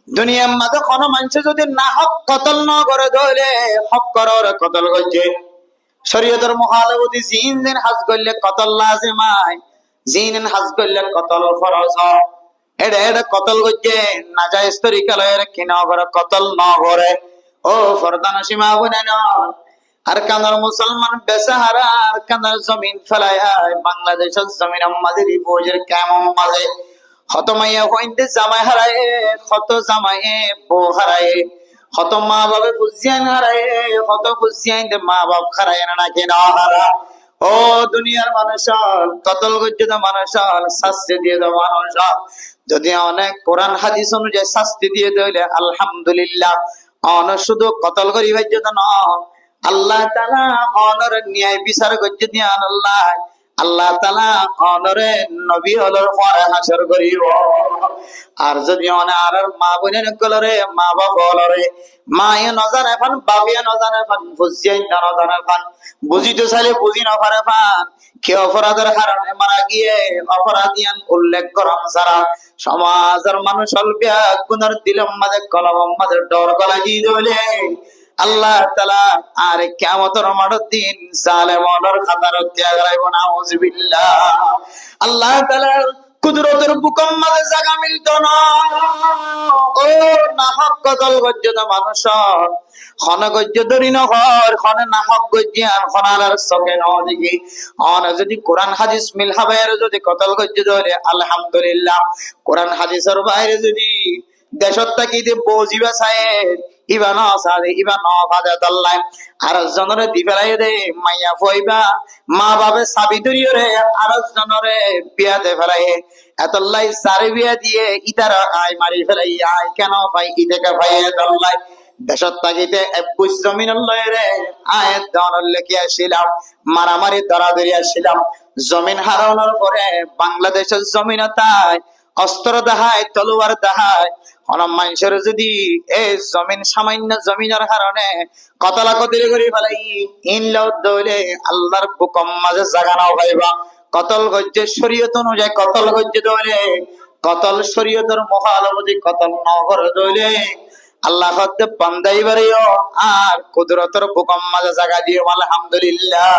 দুনিয়ার মাঝে কোনো মানুষ যদি না হক কতল ন করে ধরে হক করার কতল করছে শরীয়তের মহালবতী জিন দিন হাজ করলে কতল লাজিমায় জিন হাজ করলে কতল ফরজ এটা এটা কতল করছে নাজায়েজ তরিকালয়ের কিনা করে কতল ন করে ও ফরদানা সীমা বনে না আর কানার মুসলমান বেসাহারা আর কানার জমিন ফেলায় বাংলাদেশের জমিন আমাদের রিপোজের কেমন মাঝে কত মাইয়া হইতে জামাই হারায় কত জামাই বউ হারায় কত মা বাবা বুঝিয়ান হারায় কত বুঝিয়ান মা বাপ হারায় না কেনা হারা ও দুনিয়ার মানুষ কতল গজ্জিত মানুষ শাস্তি দিয়ে দেওয়া মানুষ যদি অনেক কোরআন হাদিস অনুযায়ী শাস্তি দিয়ে দিলে আলহামদুলিল্লাহ অন শুধু কতল করি ভাজ্যত ন আল্লাহ তাআলা অনর ন্যায় বিচার গজ্জি দিয়ে আল্লাহ আল্লাহ তাআলা অনরে নবী হলর পরে হাসর করিব আর যদি অনার মা বোনের কলরে মা বাবা হলরে মায়ে নজানে ফান বাবিয়ে নজানে ফান বুঝিয়ে নজানে ফান বুঝিতে চাইলে বুঝি নপারে ফান কে অপরাধের কারণে মারা গিয়ে অপরাধিয়ান উল্লেখ করাম সারা সমাজের মানুষ অল্প গুণের দিলম মাঝে কলম মাঝে ডর গলা দিয়ে দিলে আল্লাহ তাআলা আর কিয়ামতের মাঠের দিন জালেমদের খাতার ত্যাগ রাখব না নাউযুবিল্লাহ আল্লাহ তাআলা কুদরতের হুকুম মাঝে জায়গা মিলত না ও না হক কতল গজ্জত মানুষ খন গজ্জ ধরি নহর খন না হক গজ্জিয়ান খনার সকে ন দেখি অন যদি কোরআন হাদিস মিল হবে যদি কতল গজ্জ ধরে আলহামদুলিল্লাহ কোরআন হাদিসের বাইরে যদি দেশত তাকিতে বজিবা চায় ইবা ন সারে ইবা ন ফাদে দল্লাই আর জনরে দিবেলাই দে মাইয়া ফইবা মা বাবে সাবি ধরিও রে আর জনরে বিয়াতে ফেলাই এতলাই সারে বিয়া দিয়ে ইতার আই মারি ফেলাই আই কেন ভাই ইতেকে ভাই দল্লাই দেশত তাকিতে বুঝ জমিন লয় রে আয় দনর লেখি আসিলাম মারামারি দরাদরি আসিলাম জমিন হারানোর পরে বাংলাদেশের জমিন তাই অস্ত্র দাহায় তলোয়ার দাহায় অনেক মানুষের যদি এই জমিন সামান্য জমিনের কারণে কতলা কতলি করে ফেলাই ইনলাও দৌলে আল্লাহর হুকুম মাঝে জাগানো পাইবা কতল গজ্জে শরীয়ত অনুযায়ী কতল গজ্জে দৌলে কতল শরীয়তের মহালবতী কতল নগর দৌলে আল্লাহ হতে বান্দাই বাড়িও আর কুদরতের হুকুম মাঝে জাগা দিও আলহামদুলিল্লাহ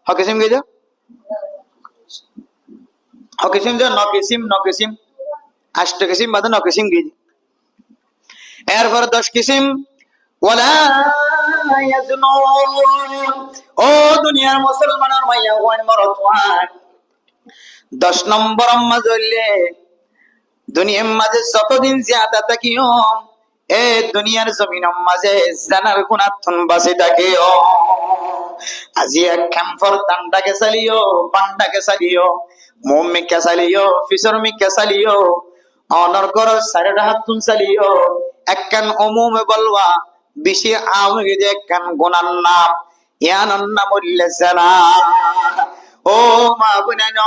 হকিসিম গেছো হকিসিম যে নকিসিম 8 কিসিম বাদে 9 কিসিম গিয়ে এরপর 10 কিসিম ওয়ালা ইয়াজনুন ও দুনিয়ার মুসলমানের মাইয়া ওয়ান মরতওয়ান 10 নম্বর মাঝলে দুনিয়ার মাঝে যতদিন জিয়াদা থাকিও এ দুনিয়ার জমিনের মাঝে জানার গুনাহন বাসে থাকিও আজি একখান ফরদানটাকে চালিও পান্ডাকে চালিও মুমিকে চালিও ফিসরমিকে চালিও অনর কর সাইডা হাতুন চালিও একখান উমুমে বলবা বেশি আওগে যে একখান গুনার নাম ইয়ানার নাম উল্লেসনা ও মা বুনান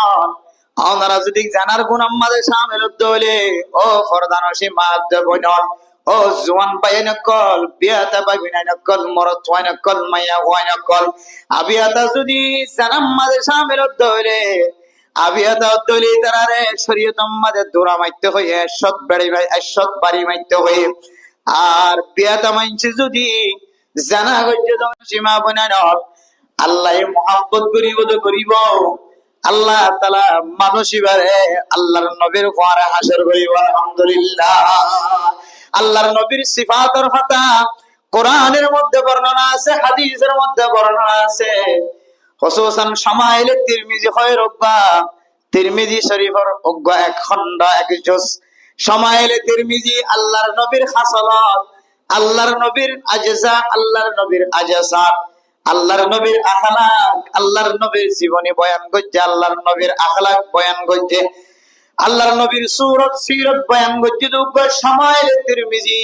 ওনারা যদি জানার গুনার মাঝে শামিল হলে ও ফরদানসি মাদ বনন ও জওয়ান পায়ন কল বিয়াতা পাবিনা কল মরত ওয়ান কল মাইয়া ওয়ান কল আবিয়াতা যদি জানার মাঝে শামিল হলে আবিয়াতা দলি তারারে শরীয়তম মাঝে দোরা মাইতে হয়ে সৎ বাড়ি মাইতে হয়ে আর বিয়াতা মাইনছে যদি জানা গজ্জ সীমা বনান আল্লাহ মুহাব্বত করিব আল্লাহ তাআলা মানুষিবারে আল্লাহর নবীর ফারে হাসর করিব আলহামদুলিল্লাহ আল্লাহর নবীর সিফাতের কথা কোরআনের মধ্যে বর্ণনা আছে হাদিসের মধ্যে বর্ণনা আছে হুসুসান শামাইলে তিরমিজি হয় রব্বা তিরমিজি শরীফের অজ্ঞ এক খণ্ড এক জুজ শামাইলে তিরমিজি আল্লাহর নবীর খাসালাত আল্লাহর নবীর আজজা আল্লাহর নবীর আজসাত আল্লাহর নবীর আখলাক আল্লাহর নবীর জীবনী বয়ান করছে আল্লাহর নবীর আখলাক বয়ান করছে আল্লাহর নবীর সূরত সিরত বয়ান করছে অজ্ঞ শামাইলে তিরমিজি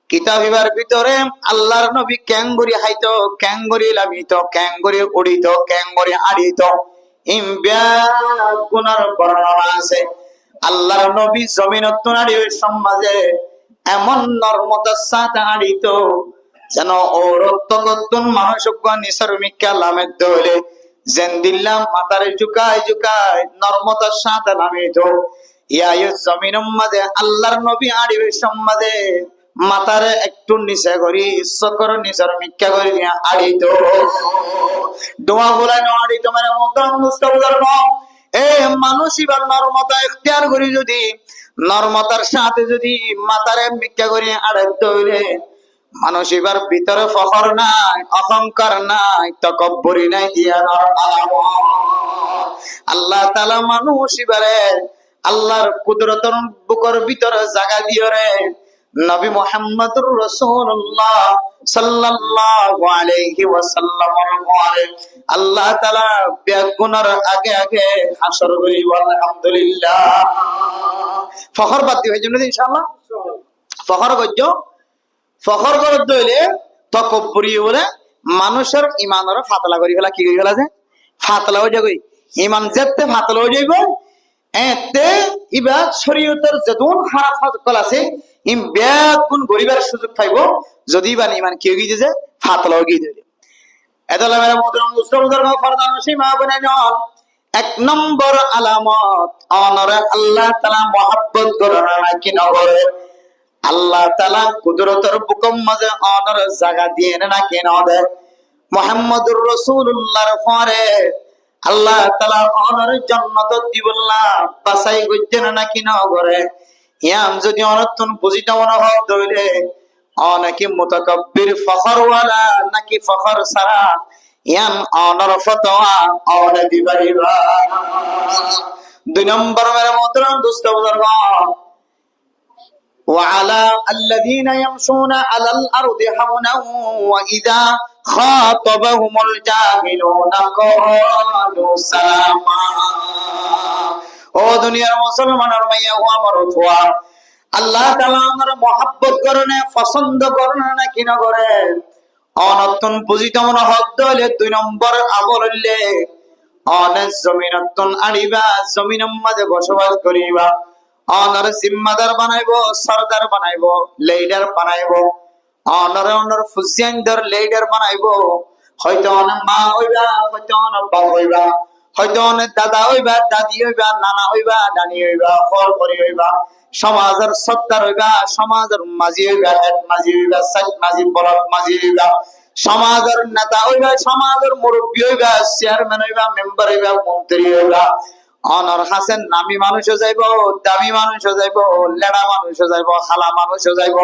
কিতাবিবার ভিতরে আল্লাহর নবী ক্যাঙ্গুরি হাইতো ক্যাঙ্গুরি লামিতো ক্যাঙ্গুরি উড়িতো ক্যাঙ্গুরি আড়িতো ইমবিয়া গুনার বর্ণনা আছে আল্লাহর নবী জমিনত নারী সমাজে এমন নরমতার সাথে আড়িতো যেন ওরত্তকতুন মানুষজ্ঞ নিসর্মিকা লামের দলে জেন্দিল্লাম মাতারে ঝুকায় নরমতার সাথে নামিতো ইয়ায়ুস জমিনের মাঝে আল্লাহর নবী আড়িবে সম্মাদে মাথারে একটু নিচে করি চকর নিচের মিক্কা করি দিয়া আড়িত দোয়া বলাই আড়িত মানে মোহতারাম মুস্তাফিজুর এ মানুষ এবার নরমতা ইখতিয়ার করি যদি নরমতার সাথে যদি মাথারে মিক্কা করি আড়াইতে হইলে মানুষ এবার ভিতরে ফখর নাই অহংকার নাই তকব্বরি নাই দিয়া আল্লাহ তাআলা মানুষ এবারে আল্লাহর কুদরতের বুকের ভিতরে জায়গা দিও রে নবী মুহাম্মদুর রাসূলুল্লাহ সাল্লাল্লাহু আলাইহি ওয়াসাল্লাম আল্লাহ তাআলা বেগুনার আগে আগে হাসর করিব আলহামদুলিল্লাহ ফখর বাদ দিও এইজন্য ইনশাআল্লাহ ফখর করছো ফখর করে দইলে তকব্বুরি বলে মানুষের ইমানের ফাতলা করি ফেলা কি করি ফেলা যে ফাতলা হয়ে যাবে ইমান যেতে ফাতলা হয়ে যাইব এতে ইবা শরীয়তের যেদুন খারাপ কল আছে ইম বেগুন গরিবের সুযোগ পাইব যদি বা ইমান কি হয়ে যে ফাতলা হয়ে গিয়ে এদলা মেরা মুহতারাম মুস্তাফিজুর ফরদান সীমা বনে নন এক নম্বর আলামত অনরে আল্লাহ তাআলা মহব্বত করেন নাকি না করে আল্লাহ তাআলা কুদরতের বুকম মাঝে অনর জায়গা দিয়ে না কেন দে মুহাম্মদুর রাসূলুল্লাহর পরে আল্লাহ তাআলা অনর জান্নাত দিবল্লা পাসাই গজ্জেন নাকি না করে ইয়াম যদি অনতন বুঝিতা মনে হয় দইলে অনাকি মুতাকাব্বির ফখরওয়ালা নাকি ফখর সারা ইয়াম অনর ফতোয়া অন দিবাইবা দুই নম্বর মেরে মুহতারাম দোস্ত বুজুর্গ وعلى الذين يمشون على الأرض هونا وإذا خاطبهم الجاهلون قالوا سلاما ও দুনিয়ার মুসলমানের মাইয়া ও আমার ওয়া আল্লাহ তাআলা আমার মহব্বত করেন পছন্দ করেন না কি না করেন অনতন বুঝিত মনে হক দলে দুই নম্বর আমল হইলে অনেক জমিনতন আনিবা জমিনের মাঝে বসবাস করিবা অনর জিম্মাদার বানাইবো সরদার বানাইবো লিডার বানাইবো অনর ফুজিয়ানদার লিডার বানাইবো হয়তো অনেক মা হইবা হয়তো অনেক বাবা হইবা হয়তো অনেক দাদা হইবা দাদি হইবা নানা হইবা নানি হইবা ফল করি হইবা সমাজের সত্তার হইবা সমাজের মাঝি হইবা এক মাঝি হইবা সাত মাঝি বলক মাঝি হইবা সমাজের নেতা হইবা সমাজের মুরব্বী হইবা চেয়ারম্যান হইবা মেম্বার হইবা মন্ত্রী হইবা অনর হাসেন নামি মানুষও যাইব দামি মানুষও যাইব লেড়া মানুষও যাইব খালা মানুষও যাইব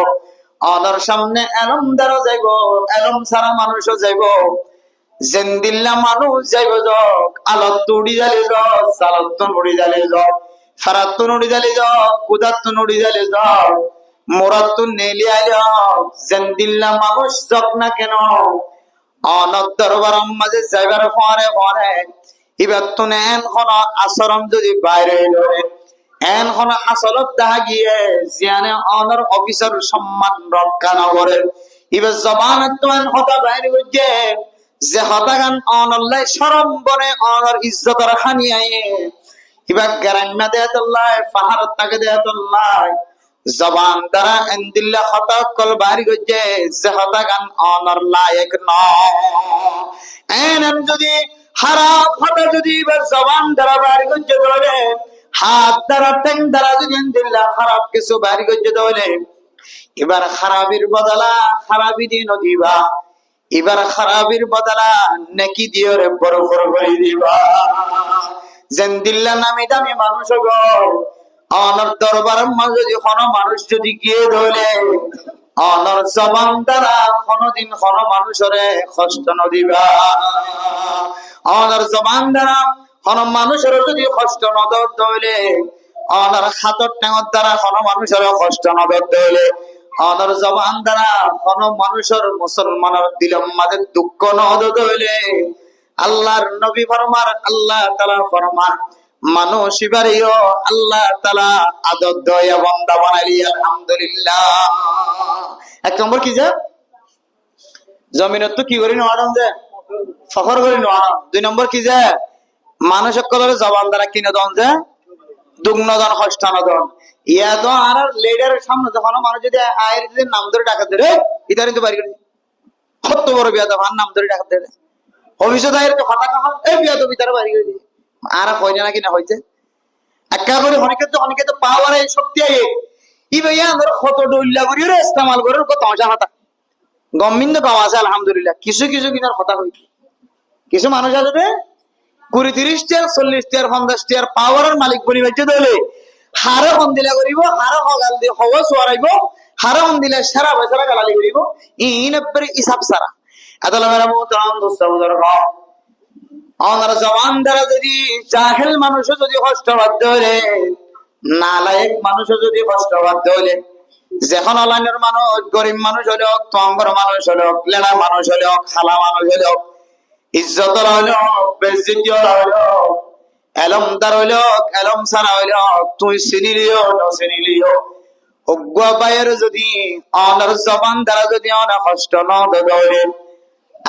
অনর সামনে এলমদারও যাইব এলম সারা মানুষও যাইব জেন্দিল্লা মানুষ যাইব যোগ আলত উড়ি জালি যোগ সালত উড়ি জালি যোগ ফারাত উড়ি জালি যোগ কুদাত উড়ি জালি যোগ মোরাত নেলি আইল জেন্দিল্লা মানুষ যোগ না কেন অনর দরবার মাঝে যাইবার পরে পরে এবার তো এন কোন আচরণ যদি বাইরে ধরে এন কোন আসলত দেখা গিয়ে জিয়ানে অনার অফিসার সম্মান রক্ষা না করে এবার জবান তো এন হতা বাইরে হচ্ছে যে হতাগান অনল্লাই শরম বনে অনর ইজ্জতের হানিয়ায় এবার গ্রাম্যা দেয়াতুল্লাহ পাহাড় তাকে দেয়াতুল্লাহ জবান দ্বারা এন্দিল্লা হতা কল বাইরে হচ্ছে যে হতাগান অনর লায়ক ন এন যদি খারাপ হাতে যদি এবার জবান দ্বারা বাড়ি করতে ধরে হাত দ্বারা ঠ্যাং দ্বারা যদি দিল্লা খারাপ কিছু বাড়ি করতে ধরে এবার খারাপির বদলা খারাপি দিন দিবা এবার খারাপির বদলা নেকি দিয়ে বড় বড় করে দিবা যেন দিল্লা নামি দামি মানুষ গো অনর দরবারের মাঝে যদি কোনো মানুষ যদি গিয়ে ধরে অনর জবান দ্বারা কোনদিন কোনো মানুষরে কষ্ট নদিবা অনর জবান দ্বারা কোন মানুষের যদি কষ্ট নদর দইলে অনর হাতর টেঙর দ্বারা কোন মানুষের কষ্ট নদর দইলে অনর জবান দ্বারা কোন মানুষের মুসলমানের দিলের মাঝে দুঃখ নদর দইলে আল্লাহর নবী ফরমান আল্লাহ তাআলা ফরমান মানুষ ইবারিও আল্লাহ তাআলা আদর দয়া বান্দা বানাইলি আলহামদুলিল্লাহ এক নম্বর কি যে জমিনত তো কি করি নোয়াড়ন যে ফখর করি নোয়াড়ন দুই নম্বর কি যে মানুষ সকলের জবান দ্বারা কিনে দন যে দুগ্নদন হস্তানদন ইয়া তো আর লিডারের সামনে যখন মানুষ যদি আয়ের যদি নাম ধরে ডাকা দেয় ইতার কিন্তু বাড়ি কত বড় বিয়া তখন নাম ধরে ডাকা দেয় অফিসে দায়ের তো ফাটা কাহা এই বিয়া তো ভিতরে বাড়ি করে আর কই না কিনা হইছে একা করে অনেকে তো পাওয়ার শক্তি আয়ে ই ভাইয়া আমরা কত ডইল্লা করি রে ইস্তেমাল করার কত মজা হতা গম্মিন্দ কম আছে আলহামদুলিল্লাহ কিছু কিনার কথা হই কিছু মানুষ আছে যে 20-30 টিয়ার 40 টিয়ার 50 টিয়ার পাওয়ারের মালিক বনি বাজ্য দলে হারে হন্দিলা করিব হারে হগাল দি হওয়া সোয়ারাইব হারে হন্দিলা সারা বছর গালালি করিব ইন এপরে হিসাব সারা আদালা মেরা মোহতারাম দোস্ত বুজুর্গ আমার জবান দ্বারা যদি জাহেল মানুষও যদি কষ্টবাদ হলে নালায়েক মানুষও যদি কষ্টবাদ হলে যখন অলাইনের মানুষ গরিব মানুষ হলেও তঙ্গর মানুষ হলেও লেড়া মানুষ হলেও খালা মানুষ হলেও ইজ্জতর হলেও বেজ্জতি হলেও এলমদার হলেও এলম সারা হলেও তুই চিনিলিও নচিনিলিও অজ্ঞ পায়ের যদি অনার জবান দ্বারা যদি অনা কষ্ট ন ধরে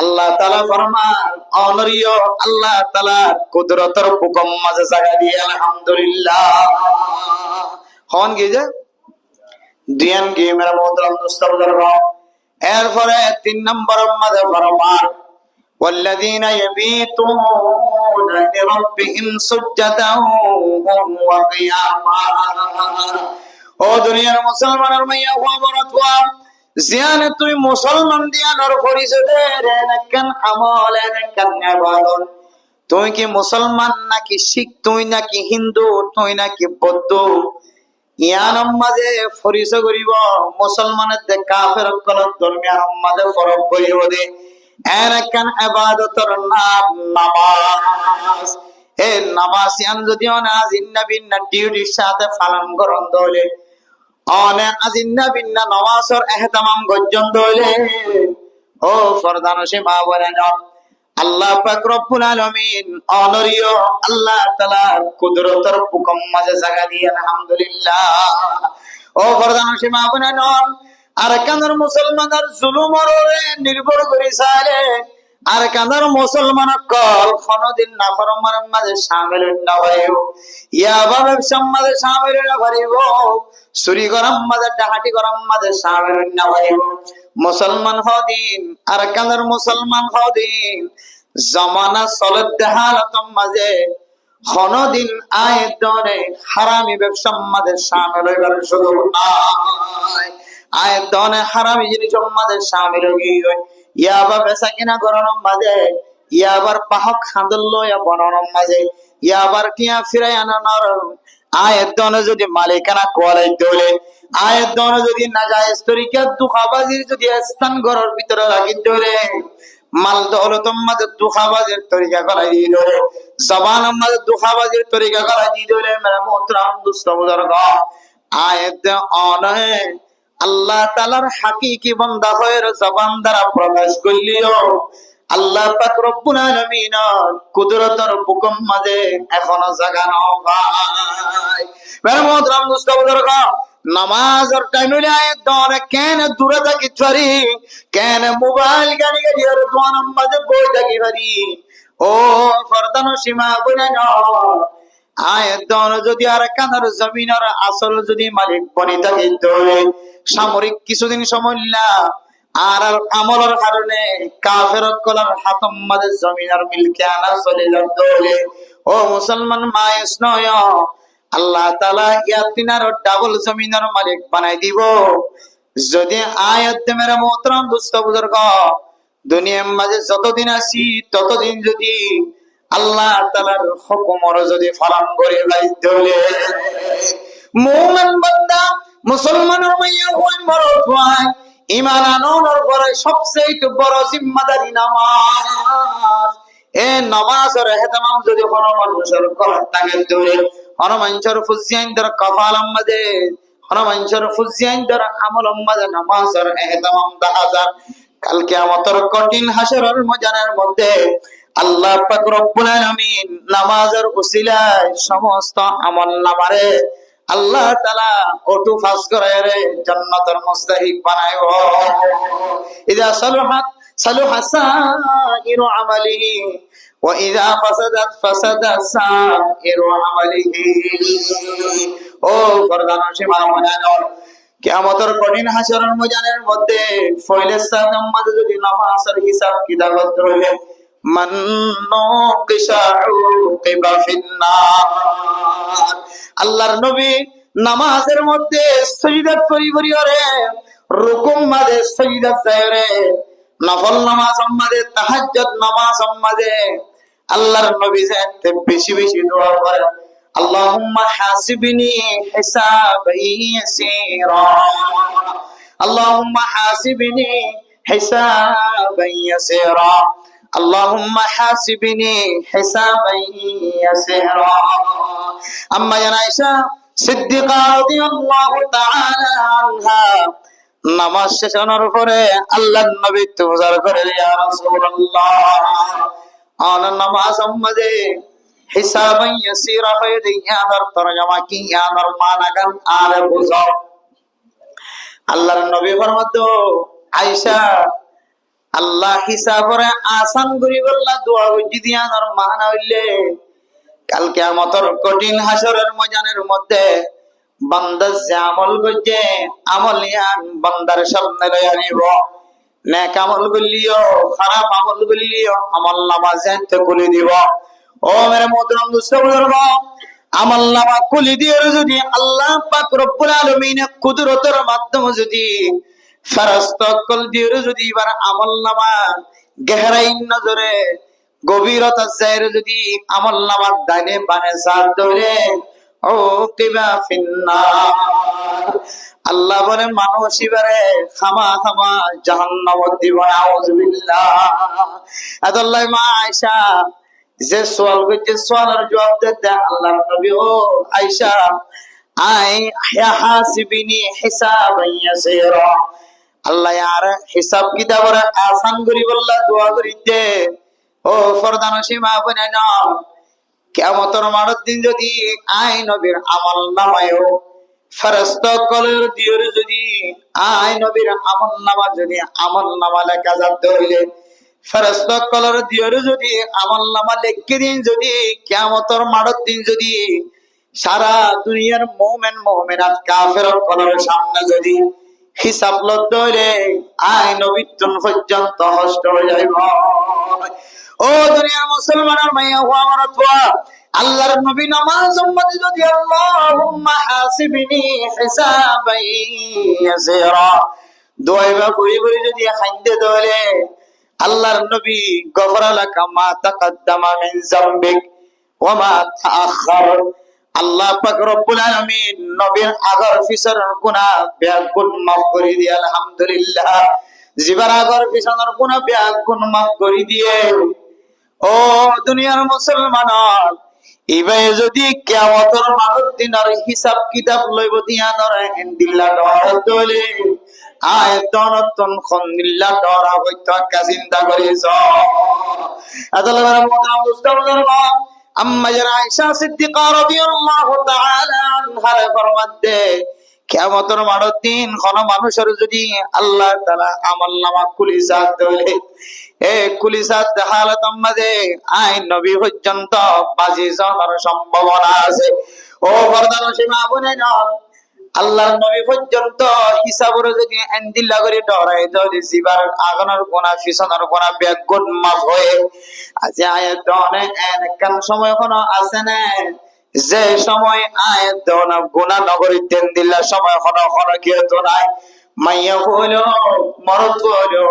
আল্লাহ তাআলা ফরমান অনরিয় আল্লাহ তাআলার কুদরতের হুকুম মাঝে জায়গা দিয়ে আলহামদুলিল্লাহ হন কি যে দিয়ান কি মেরা মোহতরম দোস্ত বুজুর্গ এরপরে 3 নম্বর মাঝে ফরমান والذين يبيتون لربهم سجدا وقياما ও দুনিয়ার মুসলমানের মাইয়া খবরতওয়া জিয়ানে তুই মুসলমান দিয়ানোর পরিচয়ের এনেকান আমল এনেকান ইবাদত তুই কি মুসলমান নাকি শিখ তুই নাকি হিন্দু তুই নাকি বৌদ্ধ ইয়ানম মাঝে পরিচয় করিব মুসলমানের দে কাফের কলর দরমিয়ান মাঝে ফরক করিব দে এনেকান ইবাদতের নাম নামাজ এ নামাজ ইয়ান যদি অনাজ ইন্নাবিন্না ডিউটির সাথে পালন করন দলে অনে আজিন্না বিন্না নমাজের ইহতিমাম গজ্জন দলে ও ফরদান সীমা বলেন আল্লাহ পাক রব্বুল আলামিন অনরিয় আল্লাহ তাআলার কুদরতের হুকুম মাঝে জায়গা দিয়ে আলহামদুলিল্লাহ ও ফরদান সীমা বলেন আর কানার মুসলমানের জুলুমরে নির্ভর করি সালে আর কানার মুসলমান কল কোনদিন নাফরমানের মাঝে শামিল না হইও ইয়াবা ব্যবসার মাঝে শামিল না হইব চুরি গরম মাঝে ডাহাটি গরম মাঝে শামিল না হইব মুসলমান হদিন আর কানার মুসলমান হদিন জামানা চলত হালাতম মাঝে কোনদিন আয়ের দরে হারামি ব্যবসার মাঝে শামিল হইবার সুযোগ নাই আয়ের দনে হারামি জিনিস মাঝে শামিল হই ইয়াবা বেচা কিনা গরম মাঝে ইয়াবার পাহক খাঁদল বনরম মাঝে ইয়াবার টিয়া ফিরাই আনানোর আয়ের দনে যদি মালিকানা কোয়ালাই দলে আয়ের দনে যদি নাজায়েজ তরিকা দুখাবাজির যদি স্থান ঘরের ভিতরে রাখি দলে মাল দৌলতম মাঝে দুখাবাজির তরিকা করাই দিয়ে দলে জবান মাঝে দুখাবাজির তরিকা করাই দিয়ে দলে মেরা মোহতরাম দোস্ত বুজুর্গ আয়ের অনে আল্লাহ তাআলার হাকিকি বান্দা হয়ে জবান দ্বারা প্রকাশ করলিও আল্লাহ পাক রব্বুল আলামিন কুদরতের হুকুম মাঝে এখনো জাগানো ভাই মেরা মোহতরম দোস্ত বুজুর্গ নামাজের টাইমে আয়াত দরে কেন দূরে থাকি পারি কেন মোবাইল গানি গাড়ি আর দোয়ান মাঝে বই থাকি পারি ও ফরদান সীমা বলেন আয়াত দরে যদি আর কানার জমিনের আসল যদি মালিক বনি থাকে দলে সামরিক কিছুদিন সময় আর আমলের কারণে কাফের কলার হাতম মাঝে জমিনের মিলকে আনা চলে দলে ও মুসলমান মায়েস নয় আল্লাহ তাআলা ইয়াতিনার ডাবল জমিনের মালিক বানাই দিব যদি আয়াত মেরা মোহতরম দোস্ত বুজুর্গ দুনিয়ার মাঝে যতদিন আছি ততদিন যদি আল্লাহ তাআলার হুকুমর যদি পালন করে দলে মুমিন বান্দা মুসলমানের মাইয়া হই মরদ হয় ঈমান আনানোর পরে সবচেয়ে বড় জিম্মাদারি নামাজ এ নামাজের ইহতিমাম যদি কোনো মানুষের করার থাকে দূরে কোনো মানুষের ফুজিয়ান দ্বারা কপালম মাঝে কোনো মানুষের ফুজিয়ান দ্বারা আমলম মাঝে নামাজের ইহতিমাম দেখা যায় কাল কিয়ামতের কঠিন হাসরের ময়দানের মধ্যে আল্লাহ পাক রব্বুল আলামিন নামাজের উসিলায় সমস্ত আমল নামারে আল্লাহ তাআলা অটো ফাস করে রে জান্নাতের মুস্তাহিক বানাইব ইদা সালুহা সাইরু আমালিহি ওয়া ইদা ফাসাদা সাইরু আমালিহি ও ফরদান সীমা ময়দান কিয়ামতের কঠিন হাসরের ময়দানের মধ্যে ফয়লের সাথে যদি নামাজের হিসাব কিতাব ধরে মান নুকিশা উকিবা ফিন্নার। আল্লাহর নবী নামাজের মধ্যে সিজদাত করি করি করে, রুকুম মাঝে সিজদাত যায় রে, নফল নামাজ মাঝে, তাহাজ্জুদ নামাজ মাঝে আল্লাহর নবী যে বেশি বেশি দোয়া করে, আল্লাহুম্মা হাসিবনি হিসাবান ইয়াসীরা, আল্লাহুম্মা হাসিবনি হিসাবান ইয়াসীরা, আল্লাহুম্মা হাসিবনি হিসাবান ইয়াসীরা। আম্মা আয়েশা সিদ্দিকা রাদিয়াল্লাহু তাআলা আনহা নামাজ শেষ হওয়ার পরে আল্লাহর নবী তুজার করে, ইয়া রাসূলুল্লাহ আনা নামাজ মাঝে হিসাবান ইয়াসীরা হয়ে ইয়ার তরজমা কি, ইয়ার মানা গান আর বুঝাও। আল্লাহর নবী ফরমাতো, আয়েশা আল্লাহ হিসাবরে আসান করি বললা দোয়া বুঝি দিয়া আর মানা হইলে কাল কিয়ামতের কঠিন হাসরের ময়দানের মধ্যে বান্দা যে আমল করছে আমল ইয়ান বান্দার সামনে লইয়া নিব, নেক আমল করলিও খারাপ আমল করলিও আমল নামা জানতে খুলে দিব। ও মেরে মোহতরম দোস্ত বুজুর্গ, আমল নামা খুলে দিয়ে যদি আল্লাহ পাক রব্বুল আলামিন কুদরতের মাধ্যমে যদি ফেরেশতা কল দিয়ে যদি এবার আমল নামা গহরাইন নজরে গভীরতা যায় যদি আমল নামা ডানে বানে সাথ ধরে ও কিবা ফিন্নার, আল্লাহ বলে মানুষ এবারে খামা খামা জাহান্নামে দিব, আউযুবিল্লাহ। আদাল্লাহ মা আয়েশা যে সওয়াল করছে সওয়ালের জবাব দিতে আল্লাহর নবী, ও আয়েশা আই হাসিবিনি হিসাবান ইয়াসীরা, আল্লাহ আর হিসাব কিতাবের আসান করি বললা দোয়া করিতে। ও ফরদানসী মা বোনেরা না, কিয়ামতের মাঠের দিন যদি আই নবীর আমল নামায়ও ফেরেশতা কলের দিয়র যদি আই নবীর আমল নামা যদি আমল নামা লেখা যাতে হইলে ফেরেশতা কলের দিয়র যদি আমল নামা লিখে দিন যদি কিয়ামতের মাঠের দিন যদি সারা দুনিয়ার মুমিন মুমিনাত কাফের কলের সামনে যদি হিসাব লদ্দ হইলে আই নবীর পর্যন্ত নষ্ট হয়ে যাইব। ও দুনিয়ার মুসলমানের মাইয়া ও আমার তোয়া, আল্লাহর নবী নামাজ মধ্যে যদি আল্লাহুম্মা হাসিবনি হিসাবান ইয়াসীরা দোয়া করি করি যদি খাইতে দলে আল্লাহর নবী গফরা লাকা মা তাকদ্দামা মিন যামবিক ওয়া মা তাআখার, আল্লাহ পাক রব্বুল আলামিন নবীর আগর পিছনের গুনাহ বেগুন মাফ করে দিয়ে আলহামদুলিল্লাহ, জিবার আগর পিছনের গুনাহ বেগুন মাফ করে দিয়ে। ও দুনিয়ার মুসলমান, ইবে যদি কিয়ামতের মাঠের দিন আর হিসাব কিতাব লইব দিয়া নরে ইনদিল্লাহ ডর দলে আয় দনতন খন্দিল্লাহ ডর হইতো কা চিন্তা করিস। আদালতের মোহতারাম মুস্তাফার আম্মা জান আয়েশা সিদ্দিকা রাদিয়াল্লাহু তাআলা আনহা ফরমাতে, কিয়ামতের মাঠের দিন কোন মানুষের যদি আল্লাহ তাআলা আমলনামা খুলি সাথ দলে এ কুলিসাত হালাত মাঝে আইন নবী পর্যন্ত বাজি যাওয়ার সম্ভাবনা আছে। ও ফরদানসী মা বোনেরা, আল্লাহর নবী পর্যন্ত হিসাবের যদি এন্দিল্লা করে ডরাই যদি জিবার আগুনের গুনাহ পিছনের গুনাহ বেগুন মাফ হয়ে আজ আয়াত দনে একান সময় কোনো আছে না যে সময় আয়াত দন গুনাহ নগরী তেন্দিল্লা সময় কোনো কোনো কি তো নাই, মাইয়া হলো মরদ হলো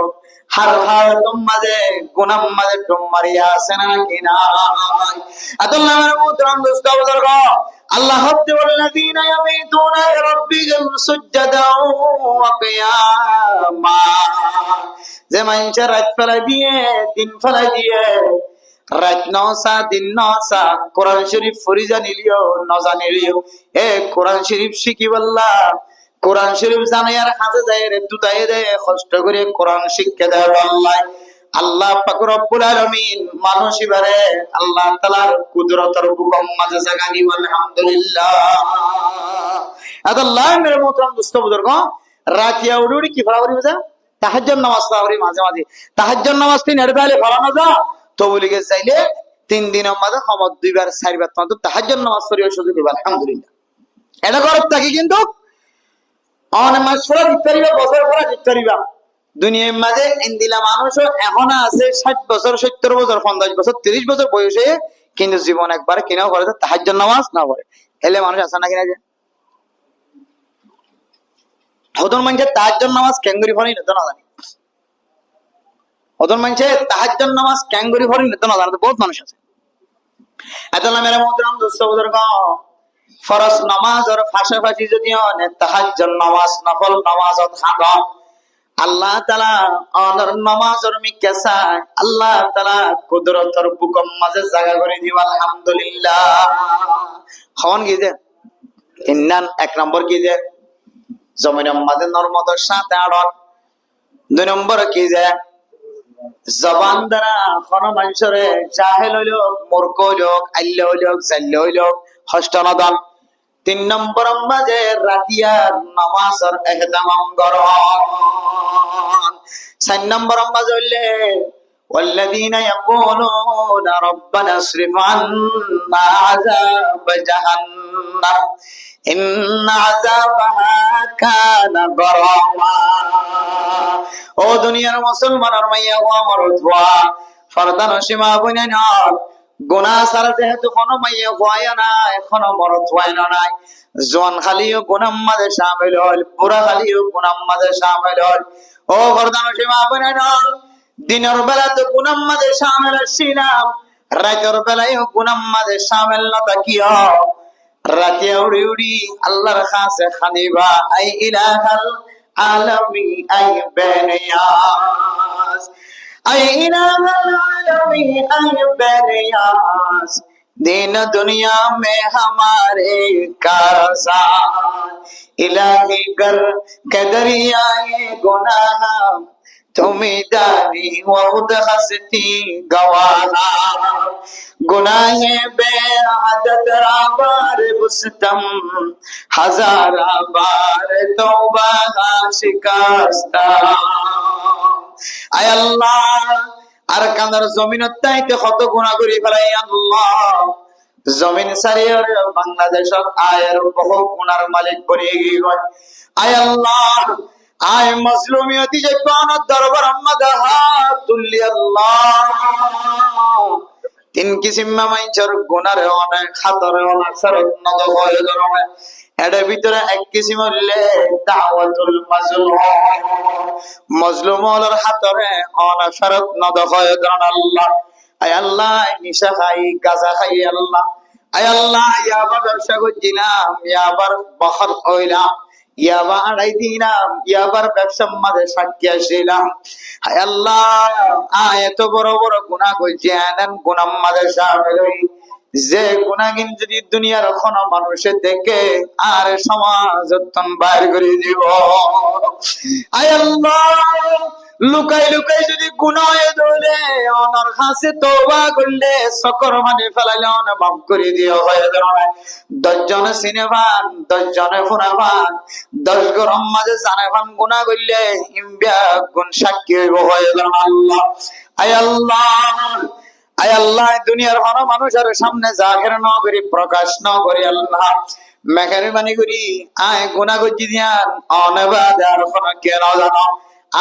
হার হার তোমাদে গুনাহ মাঝে তোমারিয়া আছে না কিনা। আল্লাহর মুহতারাম দোস্ত বুজুর্গ, আল্লাহ ওয়াল্লাযীনা ইয়াবিতুনা লিরাব্বিহিম সুজদাও ওয়া কিয়ামা, যে মানুষ রাত ফেলাই দিয়ে দিন ফেলাই দিয়ে রাত নসা দিন নসা কোরআন শরীফ ফরিজা নিলিও নজানিলিও এ কোরআন শরীফ শিখি বললা কোরআন শরীফ জানে আর হাতে যায় রে দুটাই দে কষ্ট করে কোরআন শিক্ষা দেয় আল্লাহ। আল্লাহ পাক রব্বুল আলামিন মানুষ ইবারে আল্লাহ তাআলার কুদরতের হুকুম মাঝে জাগানি আলহামদুলিল্লাহ। আল্লাহ মেরে মোহতরম দোস্ত বুজুর্গ, রাতিয়া উড়ি কি ফলাবরি বাজা তাহাজ্জুদ নামাজ পড়ি মাঝে মাঝে তাহাজ্জুদ নামাজ তিন এরবালে ফলানো যা তো বলি গে চাইলে 3 দিনের মাঝে ক্ষমত 2 বার 4 বার তো তাহাজ্জুদ নামাজ পড়িও সুযোগ হবে আলহামদুলিল্লাহ। এটা করত থাকি কিন্তু অনেক মাস পড়া দিতে পারিবা বছর পড়া দিতে পারিবা দুনিয়ার মাঝে ইন্দিলা মানুষও এখন আছে 60 বছর, 70 বছর, 50 বছর, 30 বছর বয়সে, কিন্তু জীবন একবার কিনাও করে তাহাজ্জুদ নামাজ না পড়ে। এলে মানুষ আছে না কিনা যে হতন মানুষের তাহাজ্জুদ নামাজ ক্যাঙ্গুরি ফরি নিত না জানি, হতন মানুষের তাহাজ্জুদ নামাজ ক্যাঙ্গুরি ফরি নিত না জানি, বহুত মানুষ আছে। এতলা মেরে মোহতরম দোস্ত বুজুর্গ, ফরজ নামাজের পাশাপাশি যদি অনেক তাহাজ্জুদ নামাজ, নফল নামাজত থাকা, আল্লাহ তাআলা অনর নামাজের মিকে চায়, আল্লাহ তাআলা কুদরতের বুকম মাঝে জায়গা করে দিব। আলহামদুলিল্লাহ। খন কি যে ইন্নান এক নম্বর কি যে জমিনের মাঝে নরমতের সাথে আড়ন, 2 নম্বর কি যে জবান দ্বারা কোন মানুষের জাহেল হইল, মূর্খ হইল, আল্লাহ হইল, জাল্ল হইল হষ্ট নদন। 3 নম্বর মাঝে রাতিয়ার নামাজের ইহতিমাম করন। 4 নম্বর মাঝে হইলে والذين يقولون ربنا اصرف عنا عذاب جهنم إن عذابها كان غراما। ও দুনিয়ার মুসলমানের মাইয়া ও আমার উঠোয়া, ফরদান সীমা বনে না, গুনাহ ছাড়া যেহেতু কোনো মাইয়া হয় না, এখনো মরদ হয় না নাই, জোয়ান খালিও গুনাহ মাঝে শামিল হল, বুড়া খালিও গুনাহ মাঝে শামিল হল। ও ফরদান সীমা বনে না, দিনের বেলা তো গুনাহ মাঝে শামিল ছিলাম, রাতের বেলায়ও গুনাহ মাঝে শামিল না থাকিও। রাতে উড়ি উড়ি আল্লাহর কাছে খানিবা, আই ইলাহাল আলামি আই বেনিয়াস, আই ইলাহাল আলামি আই বেনিয়াস, दिन दुनिया में हमारे कारसा, इलाही गर के दरियाए गुनाह তুমি দানি ওহুদ হসতি গওয়ানা, গুনাহে বেআদত আবার বুসতম, হাজার বার তওবা শিকাস্তা। আয় আল্লাহ, আর কান্দার জমিনত তাইতে কত গুনাহ করি ফেলাই আল্লাহ, জমিন সারিয়ার বাংলাদেশত আয়ের বহু গুনার মালিক বনি গই। আয় আল্লাহ, আয় মজলুমিয়তি যে কোন দরবার আম্মাদ হাত তুলি আল্লাহ, 3 কিসিম মাইনচর গুনারে অনেক খাতরে অনেক শরত নদ হয়ে গরমে, এর ভিতরে এক কিসিম হইলে দাওয়াতুল মাজলুম, মজলুম হলার হাতরে অনেক শরত নদ হয়ে গরম। আল্লাহ, আয় আল্লাহ, নিশা খাই গাঁজা খাই আল্লাহ, আয় আল্লাহ, ইয়াবার ব্যবসা করছিলাম, ইয়াবার বহর হইলাম, ইয়াবা আড়াই দিলাম, ইয়াবার ব্যবসার মাঝে সাক্ষী আসিলাম। হায় আল্লাহ, এত বড় বড় গুনাহ করছি, এমন গুনাহ মাঝে শামিল হই যে গুনাহগিন যদি দুনিয়ার কোনো মানুষে দেখে আর সমাজ বাইর করে দিব। হায় আল্লাহ, লুকাই লুকাই যদি গুনাহ ধরে অনর কাছে তওবা করলে সকর মানে ফেলাইলে অন মাফ করে দিও। হয়ে ধরে 10 জন সিনেভান, 10 জনে ফুনাভান, 10 গরম মাঝে জানেভান গুনাহ করলে ইমবিয়া গুণ সাক্ষী হইব। হয়ে ধরে আল্লাহ, আয় আল্লাহ, আয় আল্লাহ, দুনিয়ার কোন মানুষের সামনে জাহির ন করি, প্রকাশ ন করি আল্লাহ মেহরবানি করি আয় গুনাহ করছি দিয়ান অনবাদ আর কোন কেন জানো,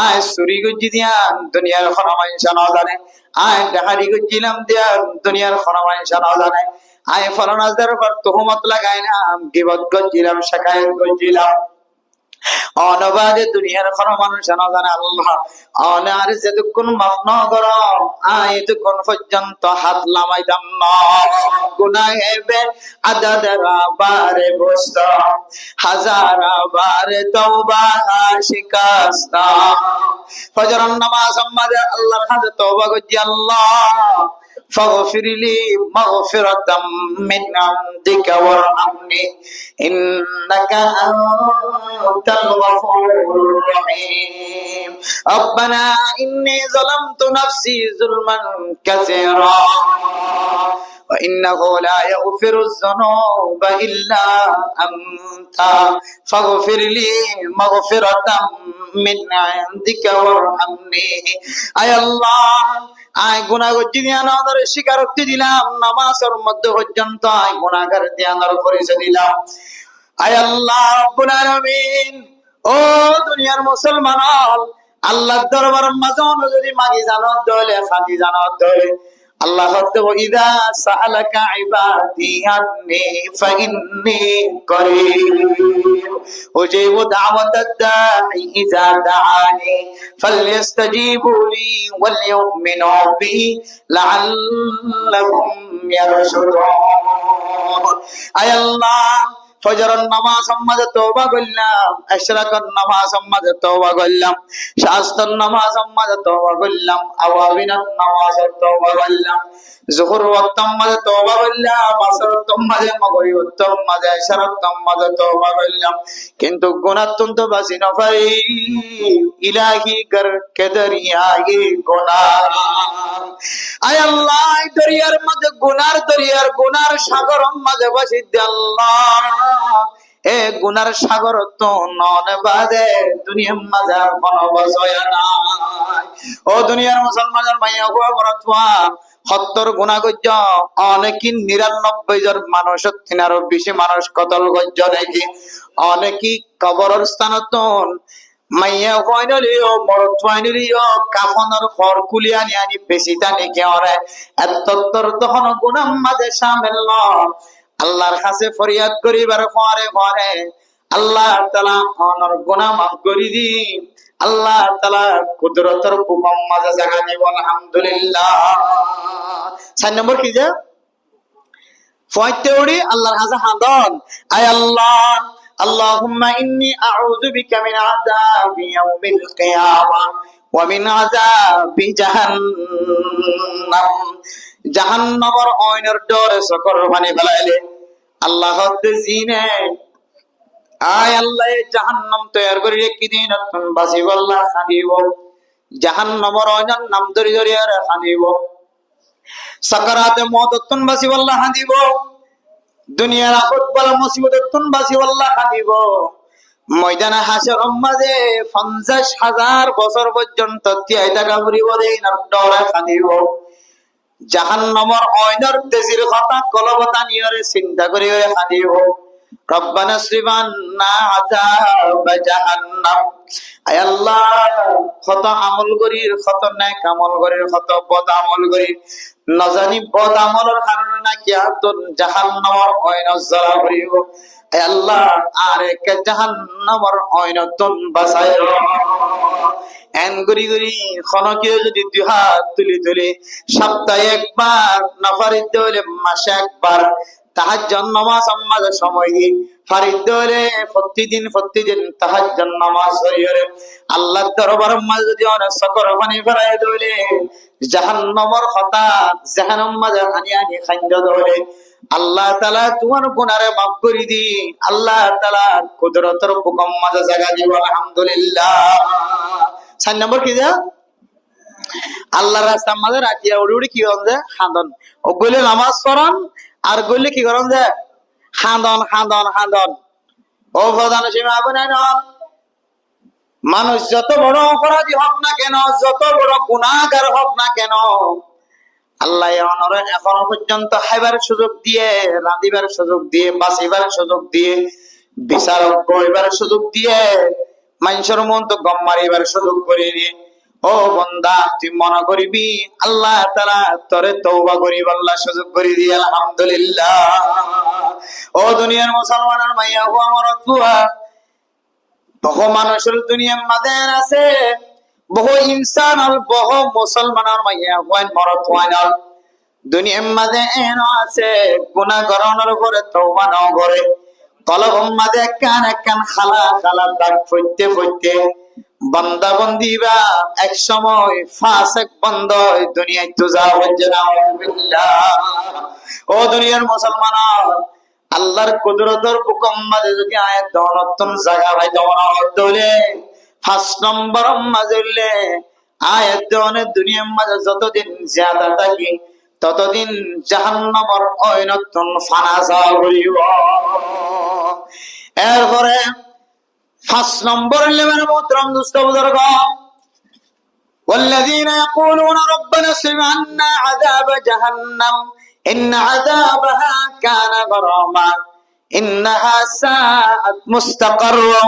আয় চুরি করছি দিয়ান দুনিয়ার কোন মানুষ না জানে, আয় ডাকাতি করছিলাম দিয়ান দুনিয়ার কোন মানুষ না জানে, আয় ফলনাজদের উপর তুহমত লাগাই না, গীবত করছিলাম, শাকায়াত করছিলাম, অনবাদে দুনিয়ার কোন মানুষ না জানে আল্লাহ। অনার যতক্ষণ মাফ না করো আয় এতক্ষণ পর্যন্ত হাত লামাইতাম না, গুনাহ হবে আদাদের বারে বস্ত, হাজার বার তওবা শিকাস্তা। ফজরের নামাজ আমাদের আল্লাহর কাছে তওবা করছি, আল্লাহ فاغفر لي مغفرة من عندك وارحمني إنك أنت الغفور الرحيم ربنا إني ظلمت نفسي ظلما كثيرا وإنه لا يغفر الذنوب إلا أنت فاغفر لي مغفرة من عندك وارحمني أي الله আয় গুনাহগার দিয়ানোর স্বীকারোক্তি দিলাম, নামাজের মধ্যে পর্যন্ত আয় গুনাহগার দিয়ানোর পরিচয় দিলাম। আয় আল্লাহ রাব্বুল আলামিন, ও দুনিয়ার মুসলমান, আল্লাহর দরবার মাঝন যদি মাগি জানত দলে খাদি জানত দলে আল্লাহ হতে ইদা সাআলাকা ইবাদি আন্নি ফাইন্নি করিব উজিবু দাওয়াতাদ দাঈ ইযা দাআনি ফালইস্তাজিবু লি ওয়াল ইউমিনু বি লাআল্লাহুম ইয়ারশুদুন। আয় আল্লাহ, ফজরের নামাজ সম্মাদ তওবা করলাম, ইশরাকের নামাজ সম্মাদ তওবা করলাম, শাস্ত্রের নামাজ সম্মাদ তওবা করলাম, আওয়াবিনের নামাজ তওবা করলাম, যোহর ওয়াক্ত সম্মাদ তওবা করলাম, আসর সম্মাদ মাগরিব সম্মাদ ইশরাক সম্মাদ তওবা করলাম, কিন্তু গুনাহ তো বাসি না পারি। ইলাহি কর কে দরিয়ায়ে গুনাহ। আয় আল্লাহ, দরিয়ার মধ্যে গুনার সাগর মধ্যে বসি দে আল্লাহ। এ গুনার সাগর তো নন বাদে দুনিয়ার মাঝে কোনো বসয় নাই। ও দুনিয়ার মুসলমানের মাইয়া গো বরতওয়া ৭০ গুনাহ গজ্জ অনেকই ৯৯ জন মানুষ, তিনারও বেশি মানুষ কতল গজ্জ নাকি অনেকই কবরের স্থানতন মাইয়া হয়নলিও মরত হয়নলিও কাফনের খড় কুলি আনি বেশি টানি কেওরে এত্তর তখন গুনাহ মাঝে শামিল ন। আল্লাহর কাছে ফরিয়াদ করিবার পরে পরে আল্লাহ তাআলা অনর গুনাহ মাফ করে দি। আল্লাহ তাআলা কুদরতের হুকুম মাঝে জায়গা দিব। আলহামদুলিল্লাহ। ৪ নম্বর কি যে ফয়তেউড়ি আল্লাহর কাছে হাদন। আয় আল্লাহ, আল্লাহুম্মা ইন্নী আউযু বিকা মিন আযাবি ইয়াউমিল কিয়ামাহ ওয়া মিন আযাবি জাহান্নাম। জাহান্নামের আইনের ডরে সকর পানি ফেলাইলে আল্লাহ জিনে আয় আল্লাহ জাহান্নাম তৈয়ার করে কি দিন বাঁচিব আল্লাহ খানিব। জাহান্নামের আইনের নাম ধরি ধরি আর খানিব। সাকারাতে মওততুন বাঁচিব আল্লাহ খানিব। দুনিয়ার আফত বালা মুসিবততুন বাঁচিব আল্লাহ খানিব। ময়দানে হাসর মাঝে ৫০,০০০ বছর পর্যন্ত তিয়াই থাকা পরিব দেই না ডরে খানিব। জাহান্নামের আইনের তেজির কথা কলবতা নিয়রে চিন্তা করে খানিব। রব্বানা সরিফান্না আযাব জাহান্নাম। আয় আল্লাহ, কত আমল করির, কত নেক আমল করির, কত বদ আমল করির, নজানি বদ আমলের কারণে নাকি আদন জাহান্নামের আইন জ্বালা করিব। আয় আল্লাহ, আর এক জাহান্নামের আইনতন বাঁচাইও। এন গরি গরি খনকে যদি ২ হাত তুলি তুলি সপ্তাহে একবার না পারিতে হলে মাসে একবার তাহাজ্জুদ নামাজ আমাদের সময় দিই। ফারিদ হলে প্রতিদিন তাহাজ্জুদ নামাজ পড়িরে আল্লাহর দরবারের মাঝে যদি অনেক সকর পানি ফেরাই দিলে জাহান্নামের কথা জাহান্নাম মাঝে আনি খাইন্দ ধরে আল্লাহ তাআলা তোমার গুনারে মাফ করে দি। আল্লাহ তাআলা কুদরতের হুকুম মাঝে জায়গা দিব। আলহামদুলিল্লাহ। ৪ নম্বর কি যা আল্লাহর রাস্তা মাঝে রাখিয়া উড়ি কি হন যে খান্দন ও গলে নামাজ পড়ান আর গলে কি করেন যে খান্দন। ও প্রধান সীমা আপনার মানুষ যত বড় অপরাধী হোক না কেন, যত বড় গুনাহগার হোক না কেন, আল্লাহ অনরে এখনো পর্যন্ত খাইবার সুযোগ দিয়ে, রাঁধিবার সুযোগ দিয়ে, বাঁচিবার সুযোগ দিয়ে, বিচারক করিবার সুযোগ দিয়ে, মানুষের মন তো গম মারিবার সুযোগ করে দিয়ে। ও বন্দা, তুই মনে করিবি আল্লাহ তাআলা তোরে তওবা করিব আল্লাহ সুযোগ করে দিয়ে। আলহামদুলিল্লাহ। ও দুনিয়ার মুসলমানের মাইয়া ও আমার তুয়া, বহু মানুষের দুনিয়ার মাঝে আছে, বহু ইনসান আর বহু মুসলমানের মাইয়া হওয়ান মরত হওয়ান দুনিয়ার মাঝে এন আছে গুনাহ করানোর উপরে তওবা না করে কলবের মাঝে কান খালা দাগ ফুটতে বান্দা বন্দিবা এক সময় ফাসিক বান্দা দুনিয়ায় তুজা হয়ে না। ও দুনিয়ার মুসলমান, আল্লাহর কুদরতের হুকুম মাঝে যদি আয়াত নতুন জায়গা ভাই দলে ৫ নম্বর মাঝে আয়াত দনে দুনিয়ার মাঝে যতদিন জিয়াদা থাকি ততদিন জাহান্নামের নতুন ফানা যাওয়া করিব। এরপরে ৫ নম্বর লেভেল মোহতরম দুস্থ বুজুর্গ والذين يقولون ربنا اصرف عنا عذاب جهنم إن عذابها كان غراما إنها ساءت مستقرا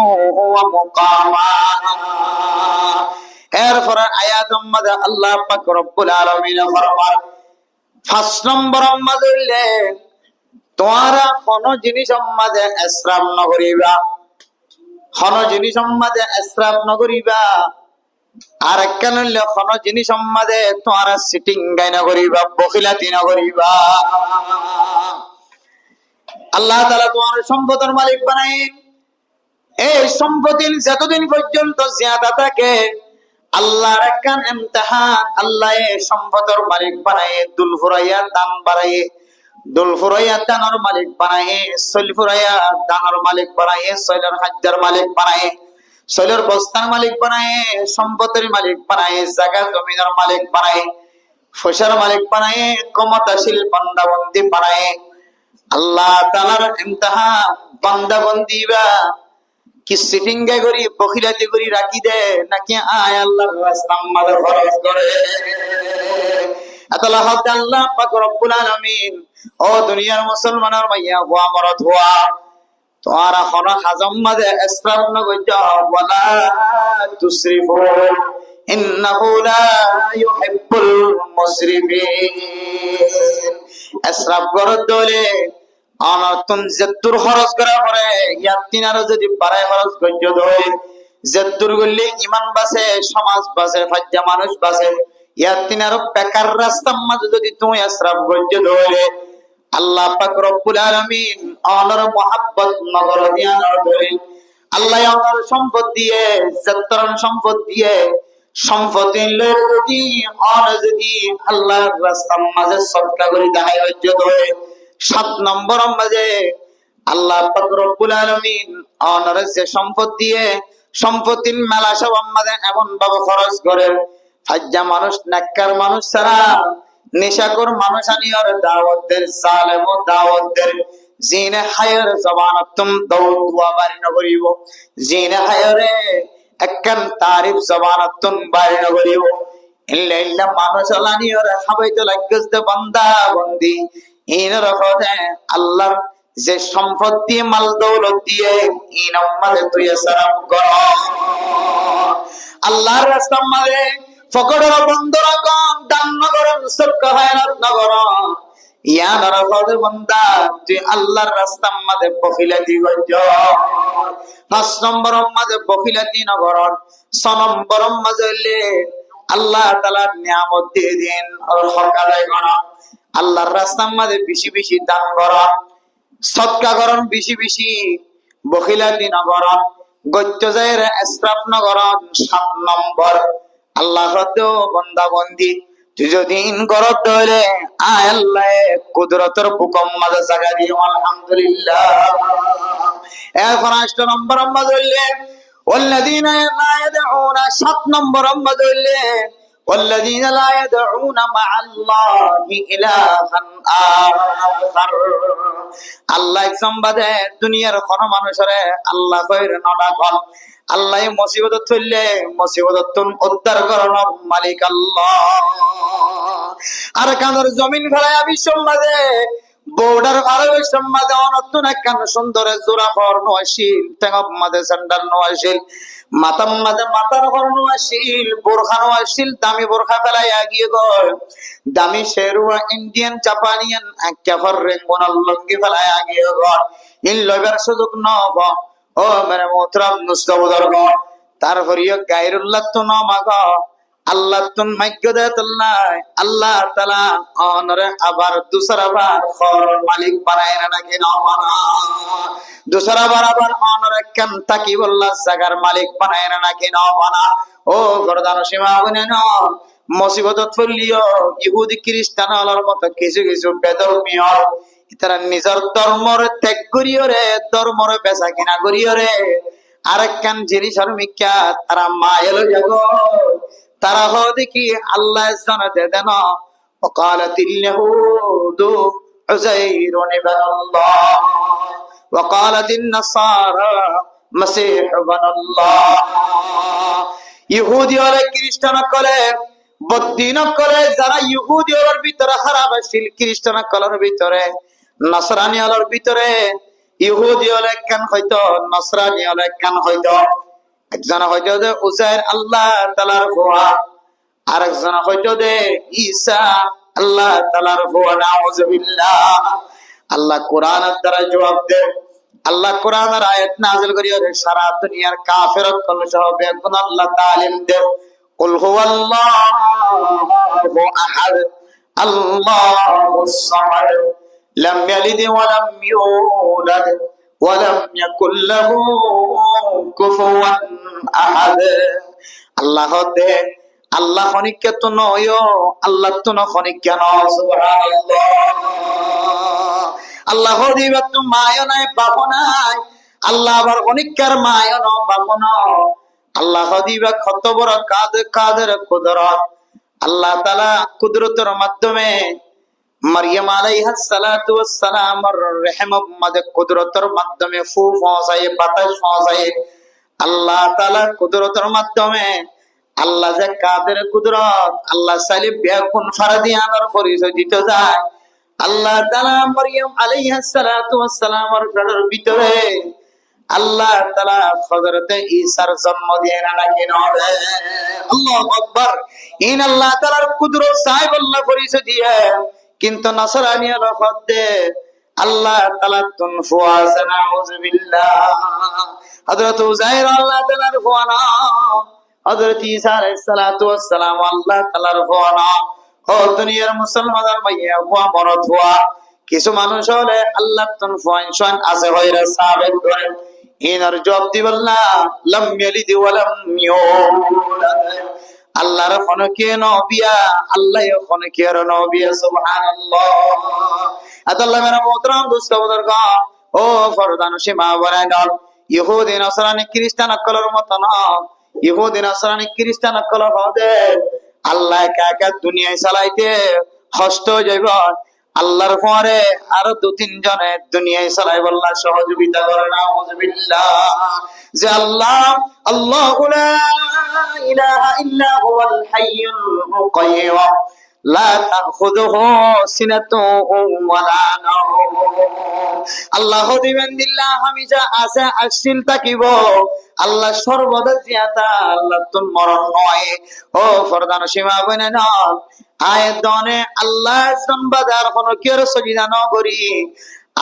ومقاما। আয়াতের মধ্যে আল্লাহ পাক রব্বুল আলামিন ফরমান 5 নম্বর মধ্যে হইলে তোমরা কোন জিনিস মধ্যে ইসরাফ না করিবা, কোন জিনিস মধ্যে ইসরাফ না করিবা। আর একখান হইলে কোন জিনিস মধ্যে তোমরা সিটিং গায় না করিবা, বখিলাতি না করিবা। আল্লাহ তাআলা তোমার সম্পদের মালিক বানায়, এই সম্পদের যতদিন পর্যন্ত জিয়াদা থাকে আল্লাহর একখান ইমতিহান। আল্লাহ এই সম্পদের মালিক বানায়, দুল ফুরাইয়া দান বাড়ায়, দুল ফুরাইয়া দানের মালিক বানায়, সৈল ফুরাইয়া দানের মালিক বানায়, সৈলের হাজ্জার মালিক বানায়, সৈলের বস্তার মালিক বানায়, সম্পদের মালিক বানায়, জায়গা জমিনের মালিক বানায়, ফসলের মালিক বানায়, ক্ষমতাশীল বান্দাবন্দি বানায়। আল্লাহ তাআলার ইমতিহান বান্দাবন্দি বা কি সিটিং গে করি বখিলাতি করি রাখি দে নাকি আয় আল্লাহর রাস্তা আমাদের খরচ করে। আল্লাহ আল্লাহ পাক রব্বুল আলামিন ও দুনিয়ার মুসলমানের মাইয়া হুয়া মরদ হুয়া তোরা কোন হাজম মাঝে ইসরাফ না কইতা, ওয়ালা তুসরিফু ইন্নাহু লা ইউহিব্বুল মুসরিফিন। ইসরাফ করত দলে অনর্থন জেতুর খরচ করা পরে ইয়াতিনারও যদি বাড়ায় খরচ গঞ্জ ধরে জেতুর করলে ইমান বাঁচে, সমাজ বাঁচে, ফাজ্জা মানুষ বাঁচে। ইয়াতিনারও বেকার রাস্তার মাঝে যদি তুমি ইসরাফ গঞ্জ ধরে আল্লাহ পাক রব্বুল আলামিন অনর মুহাব্বত নগর দিয়া ধরে আল্লাহ অনর সম্পদ দিয়ে জেতরন সম্পদ দিয়ে সম্পত্তি যদি অন যদি আল্লাহর রাস্তার মাঝে সদকা করে দায় হজ্জ ধরে 7 নম্বর মাঝে আল্লাহ পাক রব্বুল আলামিন অনর যে সম্পদ দিয়ে সম্পত্তির মেলা সব আমাদের এমন ভাবে খরচ করে ফাজ্জা মানুষ নেককার মানুষ ছাড়া নেশাখোর মানুষ আনিয়র দাওয়াতদের জালেম ও দাওয়াতদের জিনে হায়ার জবানতুম দাউদ ওয়া বারিন করিব, জিনে হায়ারে একখান তারিফ জবানতুম বারিন করিব। ইল্লা ইল্লা মানুষ আনিয়র হাবাইতে লাগতে বান্দা বন্দি ইন রখতে আল্লাহর যে সম্পদ দিয়ে মাল দৌলত দিয়ে ইন আমাদের তুই সারাম কর আল্লাহর রাস্তার মাঝে ফকরের বন্ধ রাখুন, দান নগরন সরকা হায়াত নগরন ইয়া নরফদ বান্দা তুই আল্লাহর রাস্তার মাঝে বখিলাতি গজ্জ। 5 নম্বর মাঝে বখিলাতি নগরন, 6 নম্বর মাঝে আল্লাহ তাআলার নিয়ামত দিয়ে দিন আর হক আদায় করা। আল্লাহর রাস্তার মাঝে বেশি বেশি দান করা, সদকা করন, বেশি বেশি বখিলাতি নগরন, গজ্জ জায়ের ইসরাফ নগরন। 7 নম্বর আল্লাহ হতো বান্দা বন্দি তুই যদি ইন করত হইলে আয় আল্লাহ কুদরতের হুকুম মাঝে জায়গা দিও আলহামদুলিল্লাহ। এখন 8 নম্বর মাঝে হইলে والذين لا يدعون 7 নম্বর মাঝে হইলে والذين لا يدعون مع الله إلها آخر। আল্লাহ সম্বাদে দুনিয়ার কোন মানুষের আল্লাহ কইর নডা কল আল্লাহ মুসিবত থইলে মুসিবত উদ্ধার করার মালিক আল্লাহ। আর কানের জমিন ফেলায়া বিশ্বের মাঝে বর্ডার আরবের সম্মাদে অনতুন একখান সুন্দর জোড়া ফর নোয়াশিল টেঙ্গপ মাঝে সেন্টার নোয়াশিল মাতাম মাঝে মাতার ফর নোয়াশিল বোরখা নোয়াশিল দামি বোরখা ফেলাইয়া গিয়ে গয় দামি শেরুয়া ইন্ডিয়ান জাপানিয়ান একেফর রেঙ্গনাল লঙ্গি ফেলাইয়া গিয়ে গয় ইন লইবার সুযোগ নব ও মেরে মোহতরম নুস্তবদর গয় তারপর গায়রুল্লাহ তো নমাগ আল্লাহ তুন ভাগ্য দেয় আল্লাহ তাআলা অনরে আবার দুসরা বার খর মালিক বানায় না নাকি না বানা দুসরা বার আবার অনরে কেন তাকি বল্লাহ জাগার মালিক বানায় না নাকি না বানা। ও গরদান সীমা বনে না মুসিবত ফলিও ইহুদি খ্রিস্টান হলার মতো কিছু কিছু বেদর্মীয় তারা নিজের ধর্মর ত্যাগ করিও রে ধর্মর বেচা কিনা করিও রে আরেকখান জিনিসের মিথ্যা তারা মায়েলো জাগো তারা হদি কি আল্লাহ জানাতে দেন وقالت اليهود عزير ابن الله وقالت النصارى مسيح ابن الله। ইহুদি আর খ্রিস্টান কলে বদ্দিন কলে যারা ইহুদি ওর ভিতরে খারাপ আছিল খ্রিস্টান কলের ভিতরে নসরানি ওর ভিতরে ইহুদি ওর একখান হয়তো নসরানি ওর একখান হয়তো একজন হয়তো যে উজাইর আল্লাহ তাআলার গোয়া আরেকজন হয়তো দে ঈসা আল্লাহ তাআলার ফুয়া, নাউযুবিল্লাহ। আল্লাহ কোরআনের দ্বারা জবাব দে। আল্লাহ কোরআনের আয়াত নাযিল করিয়া সারা দুনিয়ার কাফের কল সহ বেগুন আল্লাহ তালিম দে। কুল হুয়াল্লাহু আহাদ আল্লাহুস সামাদ লাম ইয়ালিদ ওয়া লাম ইউলাদ ওয়া লাম ইয়াকুল লাহু কুফুয়ান আহাদ। আল্লাহ দে আল্লাহ খনিকে তো নয়, আল্লাহ তো না খনিকে নয়। সুবহানাল্লাহ। আল্লাহ দিবা তো মায় নাই বাপ নাই, আল্লাহ আবার অনেককার মায় ন বাপ ন। আল্লাহ দিবা কত বড় কাদের কুদরত। আল্লাহ তাআলা কুদরতের মাধ্যমে মারিয়াম আলাইহিস সালাতু ওয়াস সালাম এর রহমত মধ্যে কুদরতের মাধ্যমে ফু পৌঁছায়, বাতাস পৌঁছায়। আল্লাহ তাআলা কুদরতের মাধ্যমে আল্লাহ যে কাদের কুদরত, আল্লাহ চাইলে বেগুন ফারাদিয়ানের পরিচয় দিতে যায়। আল্লাহ তাআলা মারিয়াম আলাইহিস সালাতু ওয়াস সালামের পেটের ভিতরে আল্লাহ তাআলা হযরতে ঈসার জন্ম দিয়ে নাকি নরে। আল্লাহু আকবার। ইন আল্লাহ তাআলার কুদরত সাহেব আল্লাহ পরিচয় দিয়ে, কিন্তু নাসরানিয়া লফজ দে আল্লাহ তাআলা তুন ফুয়াসা, নাউযুবিল্লাহ। হযরত উযাইর আল্লাহ তাআলার ফুয়া না, হযরত ঈসা আলাইহিস সালাতু ওয়াস সালাম আল্লাহ তাআলার ফুয়া না। ও দুনিয়ার মুসলমানের ভাইয়া ফুয়া মরদ ফুয়া, কিছু মানুষ হলে আল্লাহ তুন ফুয়া ইনসান আছে হইরা সাবেত করে ইনার জবাব দিবল্লা লাম ইয়ালিদ ওয়া লাম ইউলাদ। আল্লাহর ফনকে নবিয়া, আল্লাহ ফনকে নবিয়া। সুবহানাল্লাহ। আল্লাহ মেরা মোহতরম দোস্ত বুজুর্গান ও ফরদান সীমা বরাইন, ইহুদি নাসরানি খ্রিস্টান আকলের মত না। ইহুদি নাসরানি খ্রিস্টান আকল হবে আল্লাহ একা একা দুনিয়ায় চালাইতে কষ্ট যাইব, আল্লাহর পরে আরো দু তিন জনে দুনিয়ায় চালাই বললা সহযোগিতা করে। নাউযুবিল্লাহ। যে আল্লাহ আল্লাহু লা ইলাহা ইল্লা হুয়াল হাইয়ুল কাইয়্যুম লা তাখুযুহু সিনাতুন ওয়ালা নাওম। আল্লাহ দিবেন দিল্লাহ হামিজা আছে আসিল তাকিব, আল্লাহ সর্বদা জিয়াতা, আল্লাহ তুন মরণ নয়। ও ফরদান সীমা বনে না আয়তনে আল্লাহ জনবাদার কোন কের সজিদা ন করি,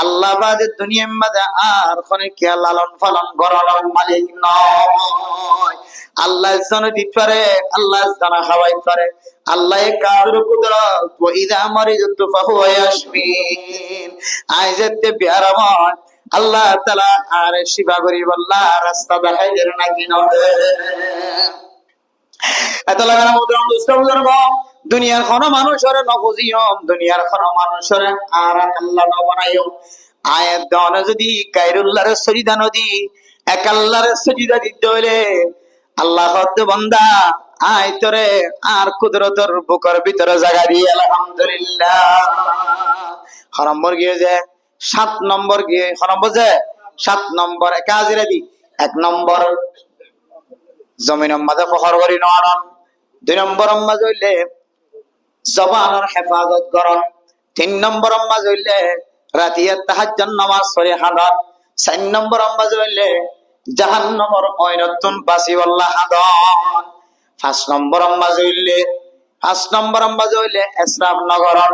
আল্লাহ বাদে দুনিয়ার মধ্যে আর কোন কে লালন পালন করার মালিক নয়। আল্লাহ জানে দিতে পারে, আল্লাহ জানা খাওয়াই পারে, আল্লাহ কাদের কুদরত। ওয়া ইযা মারিদতু ফাহুয়া ইয়াশফিন। আইজাতে বিয়ারামান আল্লাহ তাআলা আর শিফা করি বল্লা রাস্তা দেখাই দেন নাকি নয়। এত লাগানা মুদ্রা মুস্তাফিজুর দুনিয়ার কোন মানুষের নফজিয়ম, দুনিয়ার কোন মানুষের আর আল্লাহ ন বানাইও। আয়াত দান যদি গায়রুল্লাহর সজিদা নদী এক আল্লাহর সজিদা দিতে হইলে আল্লাহ হতে বান্দা আয় তোরে আর কুদরতের বুকের ভিতরে জায়গা দিয়ে আলহামদুলিল্লাহ। নম্বর গিয়ে যে 7 নম্বর গিয়ে নম্বর যে 7 নম্বর কাজের দি 1 নম্বর জমিনের মাঝে ফখর করি নরন। 2 নম্বর মাঝে হইলে জবানের হেফাজত করন। 3 নম্বর মাঝে হইলে রাতিয়া তাহাজ্জুদ নামাজ পড়ে হাদাত। 4 নম্বর মাঝে হইলে জাহান্নামের আইনতুন বাসি আল্লাহ হাদান। 5 নম্বর মাঝে হইলে ইসরাফ নগরন।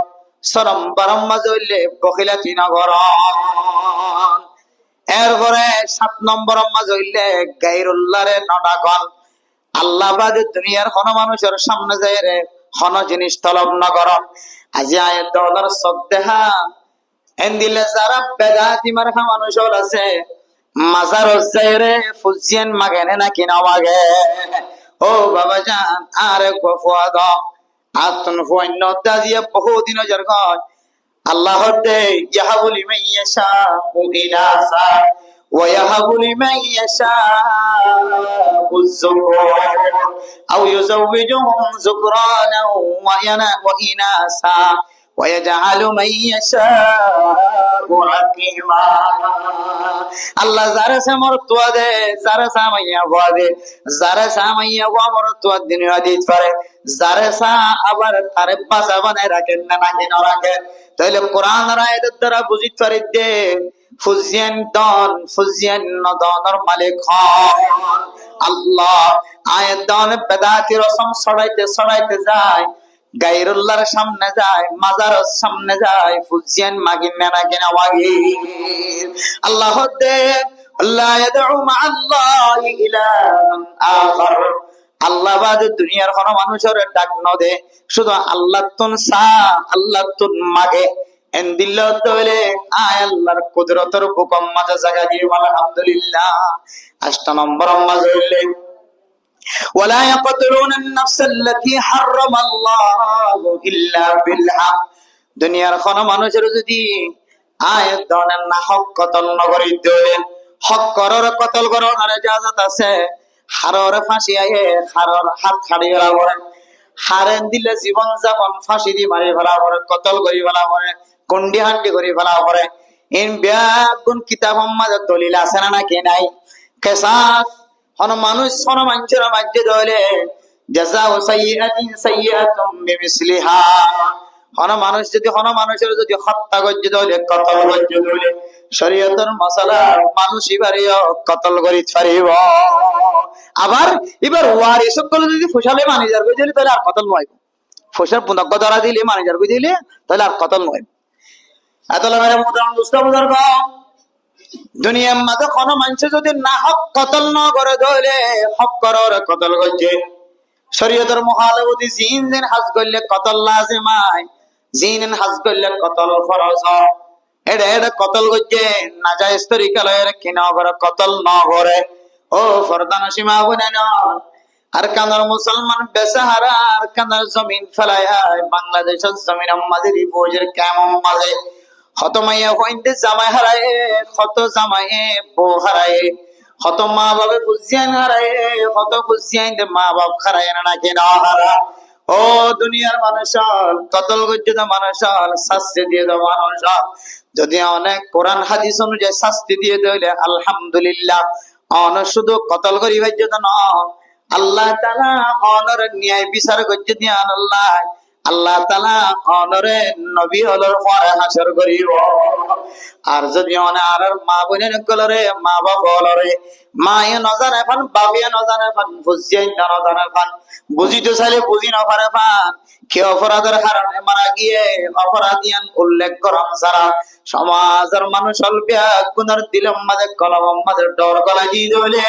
6 নম্বর মাঝে হইলে বখিলাতি নগরন। এরপরে 7 নম্বর মাঝে হইলে গায়রুল্লাহরে নডাকন। আল্লাহ বাদে দুনিয়ার কোন মানুষের সামনে যায় রে কোন জিনিস তলব না করন। আজি আয়াত ডলার সদ্দেহা এন্দিলে যারা বেদাতি মারখা মানুষ আছে মাজার যায়রে ফুজিয়ান মাগেনে নাকি না মাগে। ও বাবা জান আরে গফুয়া দাও আতন ফুয়ান্ন দাজিয়া বহুদিন জরগন আল্লাহ দে ইয়াহাবু লিমান ইয়াশাউ ইনাসা ওয়া ইয়াহাবু লিমান ইয়াশাউ যুকুর আও ইউযাওয়িজুহুম যুকরানা ওয়া ইনাসা ওয়ায়াজআলু মাইয়াশাউ আকিমা। আল্লাহ যারা সামর্থ্য দে, যারা সামাইয়া দে, যারা সামাইয়া মরত্ব দুনিয়া দিতে পারে, যারা সা আবার তারে বাঁচা বানায় রাখেন না নাকি না রাখেন। তাহলে কোরআন আয়াতের দ্বারা বুঝিতে পারি দে ফুজিয়ান দন ফুজিয়ান নদনের মালিক হন আল্লাহ। আয়াত দন বেদাতি রসম ছড়াইতে ছড়াইতে যায়, গায়রুল্লাহর সামনে যায়, মাজারের সামনে যায়, ফুজিয়ান মাগিন না কিনা ওয়াগি আল্লাহ দে আল্লাহ ইয়াদউ মা আল্লাহি ইলাহান আখার। আল্লাহ বাদে দুনিয়ার কোন মানুষের ডাক ন দে, শুধু আল্লাহ তুন সা আল্লাহ তুন মাগে এন্দিল্লাহ তলে আয় আল্লাহর কুদরতের হুকুম মাঝে জায়গা দিয়ে আলহামদুলিল্লাহ। 8 নম্বর মাঝে হইলেন ওয়ালা ইয়াকতুলুনা আন-নাফস আল্লাতী হারামাল্লাহু ইল্লা বিল হক। দুনিয়ার কোন মানুষের যদি আয়াত ধরনের না হক কতল নগরী দলে হক করার কতল করার ইজাজত আছে। হারর ফাঁসি আয়ে হারর হাত ছাড়িয়ে রাখেন, হারেন দিলে জীবন যাপন ফাঁসি দি মারি ফেলা করে, কতল করি ফেলা করে, কুন্ডি হান্ডি করি ফেলা করে। ইন ব্যাগুন কিতাব মাঝে দলিল আছে না নাকি নাই? কেসাস হন মানুষ হন মানুষের মাঝে দলে জাযাউ সাইয়্যাতিন সাইয়্যাতুম বিমিসলিহা। হন মানুষ যদি হন মানুষের যদি হত্যা গজ্জে দলে কতল গজ্জে দলে শরীয়তের মাসালা মানুষ এবারেও কতল করি ছাড়িব। আবার এবার ওয়ারিস গুলো যদি ফুসালে ম্যানেজার কই দিলে তাহলে আর কতল নয়, ফুসার পুনজ্ঞ ধরা দিলে ম্যানেজার কই দিলে তাহলে আর কতল নয়। এতলা মেরে মুহতারাম দোস্ত বুজুর্গ, দুনিয়ার মাঝে কোন মানুষ যদি না হক কতল ন করে ধরে হক করার কতল করছে। শরীয়তের মুখালেফতি জিন দিন হাজ করলে কতল লাজিমায়, জিন হাজ করলে কতল ফরজ হয়। এটা এটা কতল করছে নাজায়েজ তরিকার কিনা করে কতল ন করে। ও ফরদান সীমা বনে না আর কানার মুসলমান বেসাহারা আর কানার জমিন ফেলায় বাংলাদেশের জমিন আমাদের রিপোজের কেমন মাঝে কত মাইয়া হইতে জামাই হারায়, কত জামাই বউ হারায়, কত মা বাবা বুঝিয়ান হারায়, কত বুঝিয়ান মা বাপ হারায় না কেনা হারা। ও দুনিয়ার মানুষ কতল গজ্জিত মানুষ শাস্তি দিয়ে দেওয়া মানুষ যদি অনেক কোরআন হাদিস অনুযায়ী শাস্তি দিয়ে দিলে আলহামদুলিল্লাহ। অন শুধু কতল করি ভাজ্যত ন, আল্লাহ তাআলা অনর ন্যায় বিচার করতে দিয়ান আল্লাহ। আল্লাহ তাআলা অনরে নবী হলর পরে হাসর করিব। আর যদি অনে আর মা বোনের কলরে মা বাপ হলরে মায়ে নজানে ফান বাবিয়ে নজানে ফান বুঝিয়ে নজানে ফান বুঝিতে চাইলে বুঝি নপারে ফান কে অপরাধের কারণে মারা গিয়ে অপরাধিয়ান উল্লেখ করাম ছাড়া সমাজের মানুষ অল্প গুণের দিলম মাঝে কলম মাঝে ডর গলা দিয়ে দিলে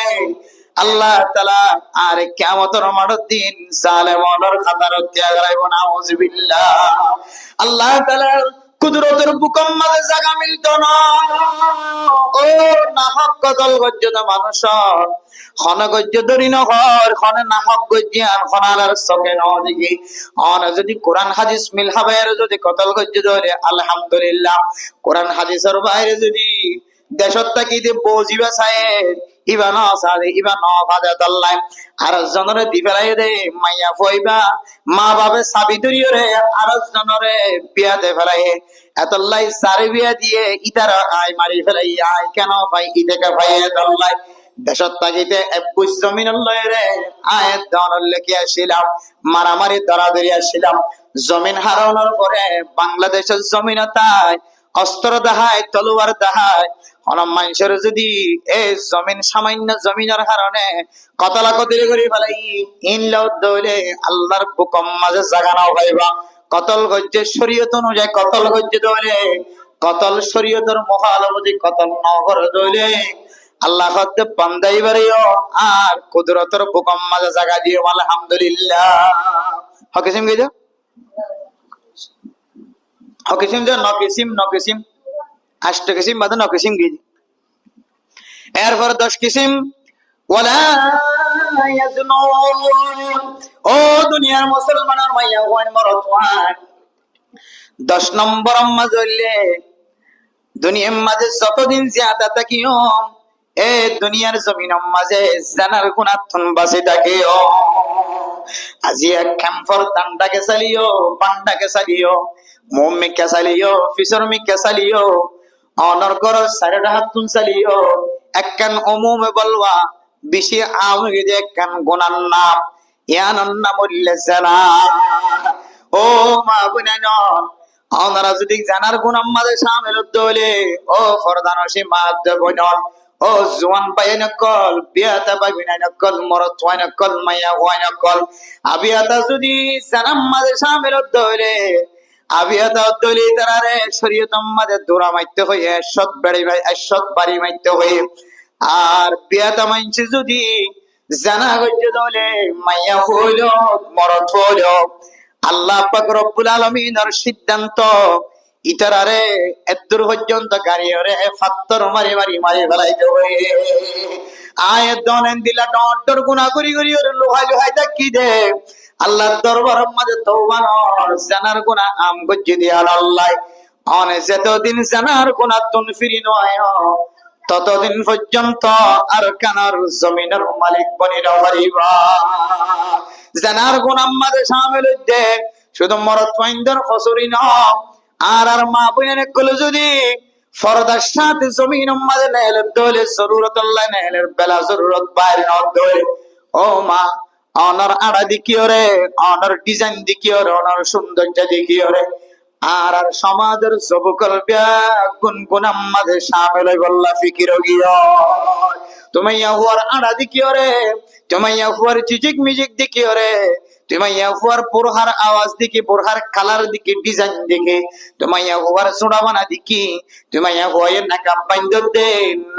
আল্লাহ তাআলা আর কিয়ামতের মাঠের দিন জালেমদের খাতার ত্যাগ রাখবো না। আউযুবিল্লাহ। আল্লাহ তাআলা কুদরতের হুকুম মাঝে জায়গা মিলত না। ও না হক কতল গজ্জত মানুষ খন গজ্জ ধরি নহর খন না হক গজ্জিয়ান খনার সকে ন দেখি অন যদি কোরআন হাদিস মিল হাবের যদি কতল গজ্জ ধরে আলহামদুলিল্লাহ। কোরআন হাদিসের বাইরে যদি দেশত তাকিতে বজিবা চায় ইবা ন সারে ইবা ন ফাদে দল্লাই আর জনরে দি ফেলাই দে মাইয়া ফইবা মা বাবে সাবি ধরিও রে আর জনরে বিয়া দে ফেলাই এতলাই সারে বিয়া দিয়ে ইতার আয় মারি ফেলাই আয় কেন ভাই ইতেকে ভাই দল্লাই দেশত তাকিতে বুঝ জমিন লয় রে আয় দনর লেখি আসিলাম মারামারি দরাদরি আসিলাম জমিন হারানোর পরে বাংলাদেশের জমিন তাই অস্ত্র দেখায় তলোয়ার দেখায়। কোন মানুষের যদি এই জমিন সামান্য জমিনের কারণে কতলা কতলি করে ফেলাই ইনলাও দলে আল্লাহর হুকুম মাঝে জায়গা নাও পাইবা। কতল গজ্জে শরীয়ত অনুযায়ী কতল গজ্জে দলে কতল শরীয়তের মুখালেফতি কতল নগর দলে আল্লাহ হতে বান্দাইবারেও আর কুদরতের হুকুম মাঝে জায়গা দিয়ে আলহামদুলিল্লাহ। হকিসিম গেছো হকিসিম যে নকিসিম নকিসিম 8 কিসিম বাদে 9 কিসিম গিয়ে এরপর 10 কিসিম ওয়ালা ইয়াজনুন। ও দুনিয়ার মুসলমানের মাইয়া ওয়ান মরতওয়ান 10 নম্বর মাঝলে দুনিয়ার মাঝে যতদিন জিয়াদা থাকিও এ দুনিয়ার জমিনের মাঝে জানার গুনাহন বাসে থাকিও। আজি এক ক্যাম্পর দান্ডাকে চালিও বান্ডাকে চালিও মুম মিকা চালিও ফিসর মিকা চালিও অনর কর সাইডা হাতুন চালিও একখান অমুমে বলবা বেশি আমি যে একখান গুনার নাম ইয়ানার নাম উল্লে জানা। ও মা বুনেন ওনারা যদি জানার গুনার মাঝে সামিল হলে ও ফরদানসি মাদ বইনন ও জোয়ান বাইনকল বিয়াতা বাইনকল মরত ওয়াইনকল মাইয়া ওয়াইনকল আবিয়াতা যদি জানার মাঝে সামিল হলে আবিয়াতা দলি তারারে শরীয়তম মাঝে দোরা মাইতে হয়ে সৎ বাড়ি মাইতে হয়ে আর বিয়াতা মাইনছে যদি জানা গজ্জে দলে মাইয়া হইল মরত হইল আল্লাহ পাক রব্বুল আলামিনের সিদ্ধান্ত ইতারারে এদুর পর্যন্ত গাড়িরে ফাত্তর মারি ফেলাইতে হয়ে আয় দনেন দিলা ডর গুনাহ করি ওরে লোহাই কি দে আল্লাহর দরবারের মাঝে তওবা নর জানার গুনাহ আম গজ্জি দিয়া আল্লাহ অনে যতদিন জানার গুনাহ তুন ফিরি নয় ততদিন পর্যন্ত আর কানার জমিনের মালিক বনিরা পারিবা। জানার গুনাহ মাঝে শামিল হইতে শুধু মরদ ফাইন্দার খসুরি ন আর মা বইনে কলে যদি ফরদার সাথে জমিন মাঝে নেলে দলে জরুরত আল্লাহ নেলের বেলা জরুরত বাইরে ন দলে ও মা অনর আড়া দিকিও রে অনর ডিজাইন দিকিও রে অনর সৌন্দর্য দিকিও রে আর সমাজের সবকল গুনগুনাম মাঝে শামিল হই বল্লা ফিকির গিয়া তুমি হুয়ার আড়া দিকিও রে তুমি হুয়ার চিজিক মিজিক দিকিও রে তুমি হুয়ার পুরহার আওয়াজ দিকে পুরহার কালার দিকে ডিজাইন দিকে তুমি হুয়ার সুড়াবানা দিকি তুমি হুয়ার নাকা বাইন্দ দে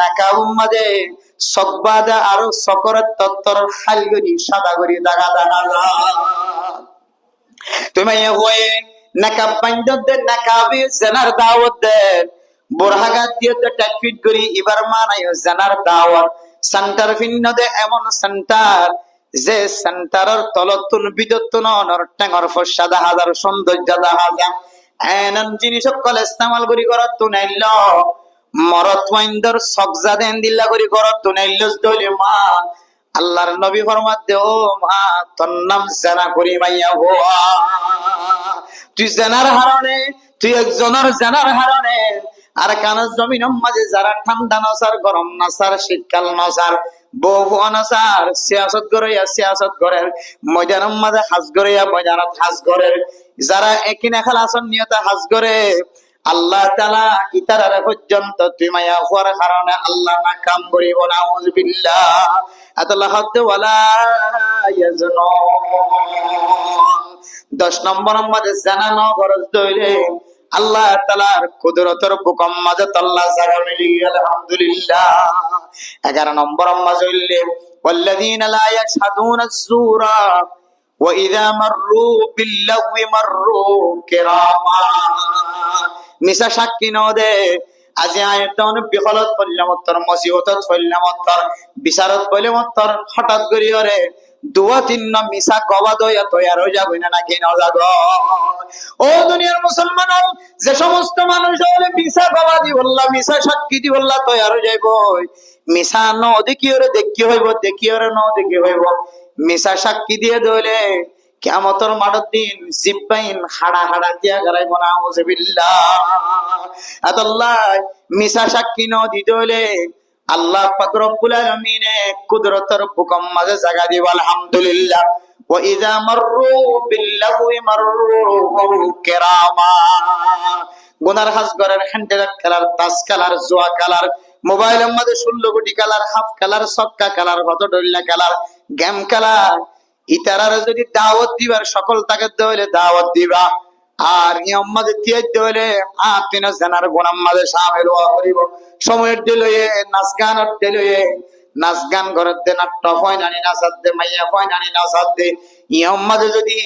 নাকা উম্মাদে সকবাদা আর সকরত তত্তর হালগরি সাদা করি দাগা দাগা তুমি হুয়ে নাকা বাইন্দ দে নাকাবি জানার দাওয়াত দে বুরহাগাত দিয়ে তো টাকফিট করি এবার মানায় জানার দাওয়াত সেন্টার ভিন্ন দে এমন সেন্টার যে সেন্টারের তলতুন বিদ্যুৎ নর ট্যাঙ্গর ফসা দেখা হাজার সৌন্দর্য দেখা যায় এমন জিনিস সকল ইস্তেমাল করি করার তো নাইল মরত ওয়াইন্দর সকজা দেন দিল্লা করি করার তো নাইল দলে মা আল্লাহর নবী ফরমাত দে ও মা তোর নাম জানা করি মাইয়া হোয়া তুই জানার হারণে তুই একজনের জানার হারণে আর কানার জমিন মাঝে যারা ঠান্ডা নসার গরম নসার শীতকাল নসার বহু অনাসার সিয়াসত গড়ের ময়দানের মাঝে হাজ গড়িয়া ময়দানত হাজ গড়ের যারা একই নেখাল আসন নিয়তা হাজ গড়ে আল্লাহ তাআলা ইতারারে পর্যন্ত তুই মায়া হওয়ার কারণে আল্লাহ না কাম করিব না আউযুবিল্লাহ আতাল্লাহ হাদ ওয়ালা ইয়াজনু 10 নম্বর মাঝে জানানো গরজ দইলে আল্লাহ তাআলার কুদরতের হুকুম মাঝে আল্লাহ জায়গা মিলি আলহামদুলিল্লাহ 11 নম্বর মাঝে হইলে ওয়াল্লাযীনা লা ইয়াশহাদুনা আস-সূরা ওয়া ইযা মাররু বিল-লাগwi মাররু কিরামা মিশা সাক্ষী নদে আজি আয়তন বিখলত ফল্লামতর মসিবতত ফল্লামতর বিচারত বলেমতর হঠাৎ করিয়রে দুয়া তিন মিশা গবাদ হইয়া তৈয়ার হয়ে যাবে না নাকি না যাগ ও দুনিয়ার মুসলমান যে সমস্ত মানুষ হলে মিশা গবাদি বললা মিশা সাক্ষী দি বললা তৈয়ার হয়ে যাইব মিশা ন দেখিওরে দেখি হইব দেখিওরে ন দেখি হইব মিশা সাক্ষী দিয়ে দইলে কিয়ামতের মাঠের দিন জিব্বাইন হাড়া হাড়া দিয়া গড়াইব না আউযুবিল্লাহ আল্লাহ মিশা সাক্ষী ন দি দইলে আল্লাহ পাক রব্বুল আলামিনে কুদরতের হুকুম মাঝে জায়গা দিব আলহামদুলিল্লাহ ওয়া ইযা মাররু বিল-লাগwi মাররু কিরামা গুনার হাজ গরের হ্যান্ডেল কালার তাস কালার জোয়া কালার মোবাইলের মধ্যে 16 কোটি কালার হাফ কালার সক্কা কালার ভতডল্লা কালার গেম কালার ইতারারে যদি দাওয়াত দিবার সকল তাকে দইলে দাওয়াত দিবা আর ইয়াম্মাদে দিয়ে দইলে আতিনা জানার গুনাম মাঝে শামিল হওয়া করিব সময়ের দিলয়ে নাচ গানের দিলয়ে নাচ গান ঘরের দে নাট্য হয় নানি নাচাত দে মাইয়া হয় নানি নাচাত দে ইয়াম্মাদে যদি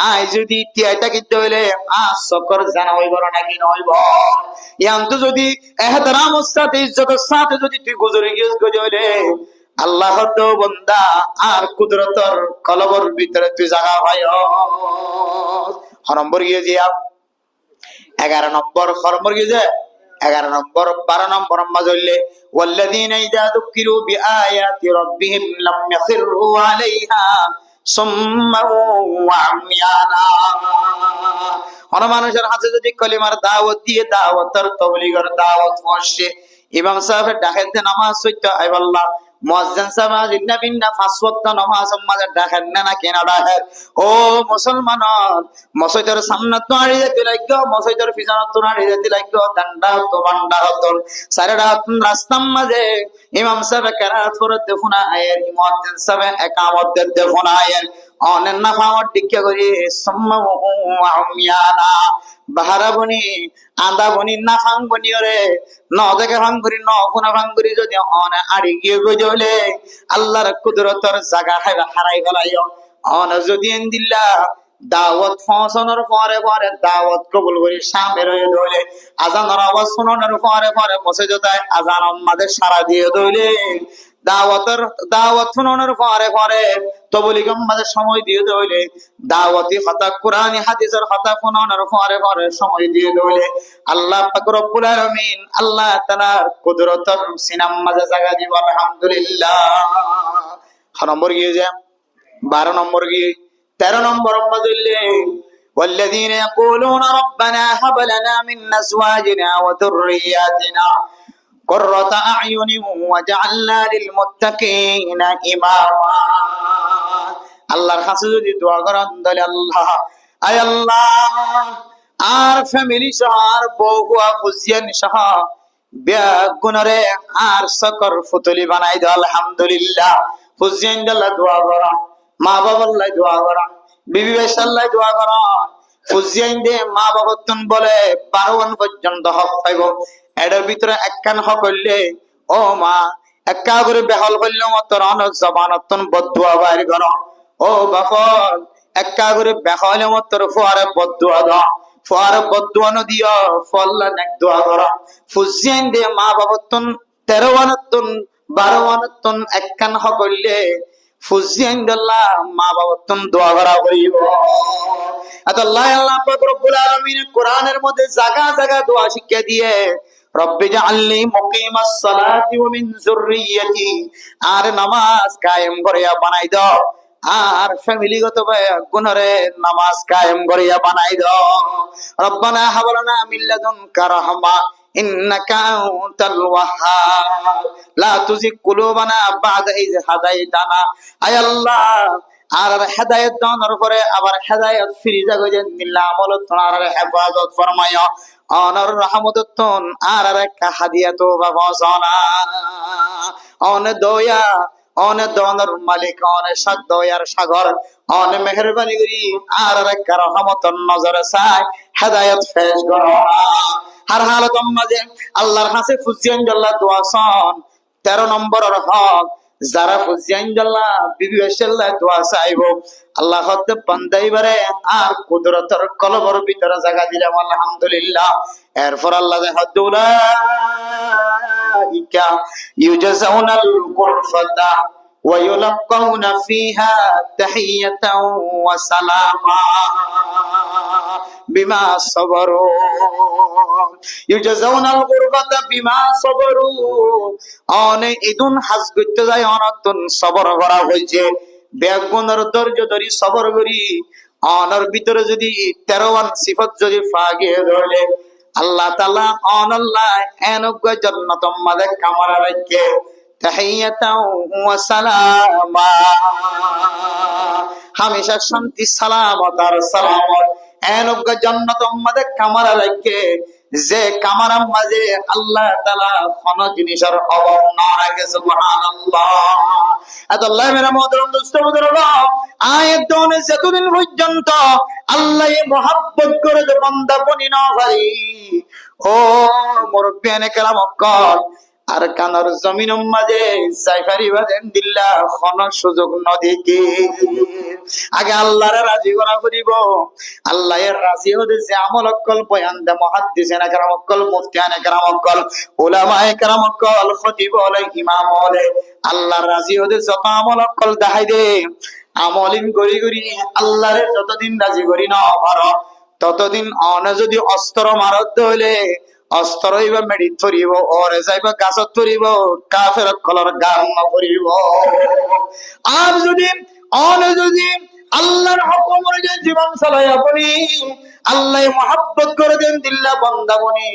আই যদি তিয়াইটা কিতে হইলে সকর জানা হইব নাকি নইব ইয়ান তো যদি এহতরামের সাথে ইজ্জতের সাথে যদি তুই গুজরে গিয়েছ গজলে আল্লাহ তো বান্দা আর কুদরতের কলবর ভিতরে তুই জায়গা হয় নম্বর গিয়ে যে 11 নম্বর নম্বর গিয়ে যে 11 নম্বর 12 নম্বর মাঝলে ওয়াল্লাযীনা ইযা যুকিরু বিআয়াতি রাব্বিহিম লাম ইয়াখিরু আলাইহা সুম্মা ওয়া আময়ানা। কোন মানুষের হাতে যদি কলিমার দাওয়াত দিয়ে দাওয়াতের তাবলীগের দাওয়াত পৌঁছে, ইমাম সাহেব ডাকেতে নামাজ পড়তে হয় বললা, মুয়াজ্জিন সাহেব ইন্না বিন্না পাঁচ ওয়াক্ত নামাজ আমাদের ডাকেন না কেনা ডাকে। ও মুসলমান, মসজিদের সামনে তো আড়ি যেতে লাগলো, মসজিদের পিছনে তো আড়ি যেতে লাগলো, ডান্ডা হতো বান্ডা হতো সারেরা রাস্তার মাঝে ইমাম সাহেব কেরাত পড়তে শোনা আয়ের, মুয়াজ্জিন সাহেব একামত দিতে শোনা আয়ের, অনেক না খাওয়ার টিকা করে সুম্মা ওয়া আময়ানা। বাহারা বনি আদা বনি না ফাং বনি রে ন দেখে ফাং করি ন কোনা ফাং করি যদি অনে আড়ি গিয়ে গজলে আল্লাহর কুদরতের জায়গা হারাই ফেলাইও। অন যদি দিল্লা দাওয়াত ফসনের পরে পরে দাওয়াত কবুল করি সামনে রয়ে ধরলে আজানের আওয়াজ শোনানোর পরে পরে বসে যেতে আজান আমাদের সারা দিয়ে ধরলে দাওয়াত শোনানোর পরে পরে তবলিগম মাঝে সময় দিয়ে ধরলে দাওয়াতি কথা কুরআনি হাদিসের কথা শোনানোর পরে পরে সময় দিয়ে ধরলে আল্লাহ পাক রব্বুল আলামিন আল্লাহ তাআলার কুদরতের সিনাম মাঝে জায়গা দিব। আলহামদুলিল্লাহ। 6 নম্বর গিয়ে যায়, 12 নম্বর গিয়ে 13 নম্বর মজুল্লে والذين يقولون ربنا هب لنا من ازواجنا وذرياتنا قرة اعين واجعلنا للمتقين اماما। আল্লাহর কাছে যদি দোয়া করেন তাহলে আল্লাহ, আয় আল্লাহ, আর ফ্যামিলি সহ আর বউ ফুজিয়ান সহ বেগুনরে আর সকর ফুতলি বানাই দাও। আলহামদুলিল্লাহ। ফুজিয়ান আল্লাহ দোয়া করা, মা বাবার লাই দোয়া করা, বিবি বেশাল্লাই দোয়া করা। ফুজিয়ান দে মা বাবা তুন বলে 12 পর্যন্ত হক পাইব, এটার ভিতরে একখান হক হইলে ও মা একা করে বেহল করলে তোর অনেক জবানতন বদুয়া বাইর কর। ও বাপর একা করে বেহলে তোর ফোয়ারে বদুয়া দাও, ফোয়ারে বদুয়া নদিও ফল্লা নেক দোয়া কর। ফুজিয়ান দে মা বাবা তুন 13 আনতন 12 আনতন একখান হক হইলে ফুজিয়ান আল্লাহ মা বাবা তুন দোয়া করা করিব। আল্লাহ আল্লাহ পাক রব্বুল আলামিন কোরআনের মধ্যে জায়গা জায়গা দোয়া শিক্ষা দিয়ে রব্বি জাআলনি মুকিমাস সালাতি ওয়া মিন যুররিয়াতি, আর নামাজ কায়েম করিয়া বানাই দাও, আর ফ্যামিলিগত গুণরে নামাজ কায়েম করিয়া বানাই দাও। রব্বানা হাব লানা মিন লাদুনকা রাহমা ইন্নাকা আনতাল ওয়াহ্হাব লা তুযিগ কুলুবানা বা'দা ইয হাদাইতানা। আয় আল্লাহ, আর হেদায়েত দানের পরে আবার হেদায়েত ফিরিজা গজেন নিল্লা আমল তোমার হেফাজত ফরমায়া অনর রহমততন আর একটা হাদিয়াত বাবাসানা অন দয়া অন দনের মালিক অন সাদ দয়ার সাগর অন মেহেরবানি করি আর একটা রহমতন নজরে চাই হেদায়েত ফেজ করো। আর হালত মাঝে আল্লাহর কাছে ফুজিয়ান আল্লাহ দোয়া সন 13 নম্বরের হক যারা ফুজিয়ান আল্লাহ বিবি বেশাল্লাহ দোয়া চাইবো আল্লাহ হতে বান্দাইবারে আর কুদরতের কলবর ভিতরে জায়গা দিলাম। আলহামদুলিল্লাহ। এরপর আল্লাহ হাদুলাইকা ইউজাউনাল গুরফাতা ওয়া ইউলাকাউনা ফিহা তাহিয়াতাও ওয়া সালামা বিমা সাবারু ইউজাউনাল গুরফাতা বিমা সাবারু। অনে ইদুন হাজ করতে যায় অনতন সবর করা হয়েছে বেগুনের ধৈর্য ধরি সবর করি অনর ভিতরে যদি 13 সিফত যদি ফাগিয়ে ধরলে আল্লাহ তাআলা অনাল্লাহ এনজ্ঞ জান্নাত মাদে কামরা রাখে তাহিয়াতাও ওয়া সালামা, হামেশা শান্তি সালামত আর সালামত এনজ্ঞ জান্নাত মাদে কামরা রাখে যে কামারার মাঝে আল্লাহ তাআলা কোন জিনিসের অভাব না রাখে। সুবহানাল্লাহ। আল্লাহ মেরা মুহতারাম দোস্ত বুজুর্গ, আয়াত দনে যতদিন পর্যন্ত আল্লাহ মহব্বত করে যে বান্দা বনি না ভাই ও মুরব্বিয়ানে কেরাম কল আর কানার জমিনের মাঝে সাইফারি বাজেন দিল্লা কোন সুযোগ নদী কি আগে আল্লাহর রাজি করা করিব। আল্লাহর রাজি হতে যে আমল কল বয়ান দে মুহাদ্দিসিনা কেরাম কল মুফতিয়ানে কেরাম কল উলামায়ে কেরাম কল খতিব আলাই ইমাম আলাই আল্লাহর রাজি হতে যত আমল কল দেখাই দে আমলিন গরি গরি আল্লাহরে যতদিন রাজি করি না পারো ততদিন অন যদি অস্ত্র মারত হইলে অস্ত্র হইবা মেডিট করিব ওরে যাইবা গাছত করিব কাফের কলর গান করিব। আর যদি অন যদি আল্লাহর হুকুম অনুযায়ী জীবন চালায় আপনি আল্লাহ মহব্বত করে দেন দিল্লা বান্দা বনি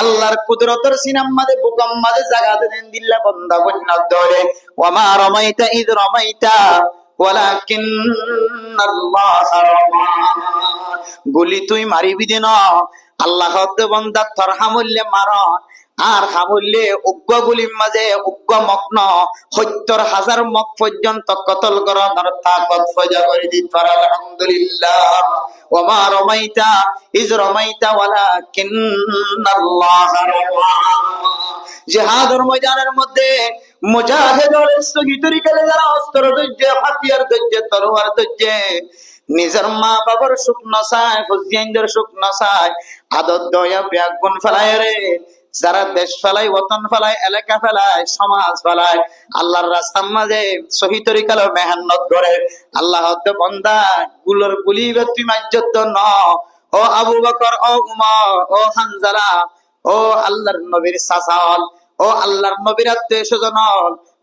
আল্লাহর কুদরতের সিনাম মাঝে বুকাম মাঝে জায়গা দেন দিল্লা বান্দা বন্যা ধরে ওমা রমাইতা ইদ রমাইতা ওয়ালাকিন্নাল্লাহ রামা গুলি তুই মারিবি দিন আল্লাহ হদ্দ বান্দা তোর হামুল্লে মার আর হামুল্লে উগ্র গুলির মাঝে উগ্র মগ্ন ৭০,০০০ মগ পর্যন্ত কতল করার তাকত ফজা করে দিত আলহামদুলিল্লাহ ওমা রমাইতা ইজ রমাইতা ওয়ালাকিন্নাল্লাহ রামা জিহাদের ময়দানের মধ্যে মুজাহিদের সগীতরি কালে যারা অস্ত্র ধৈর্য হাতিয়ার ধৈর্য তরোয়ার ধৈর্য নিজের মা বাবার সুখ নসায় ফজিয়ানদের সুখ নসায় আদর দয়া ব্যাগ গুণ ফেলায় রে যারা দেশ ফেলায় ওতন ফেলায় এলাকা ফেলায় সমাজ ফেলায় আল্লাহর রাস্তার মাঝে সহি তরিকালো মেহনত করে আল্লাহ বন্দা গুলোর গুলিবে তুই মাজ্জত ন ও আবু বকর ও উমর ও হানজালা ও আল্লাহর নবীর সাসাল ও আল্লাহর নবীর আত্মীয় স্বজন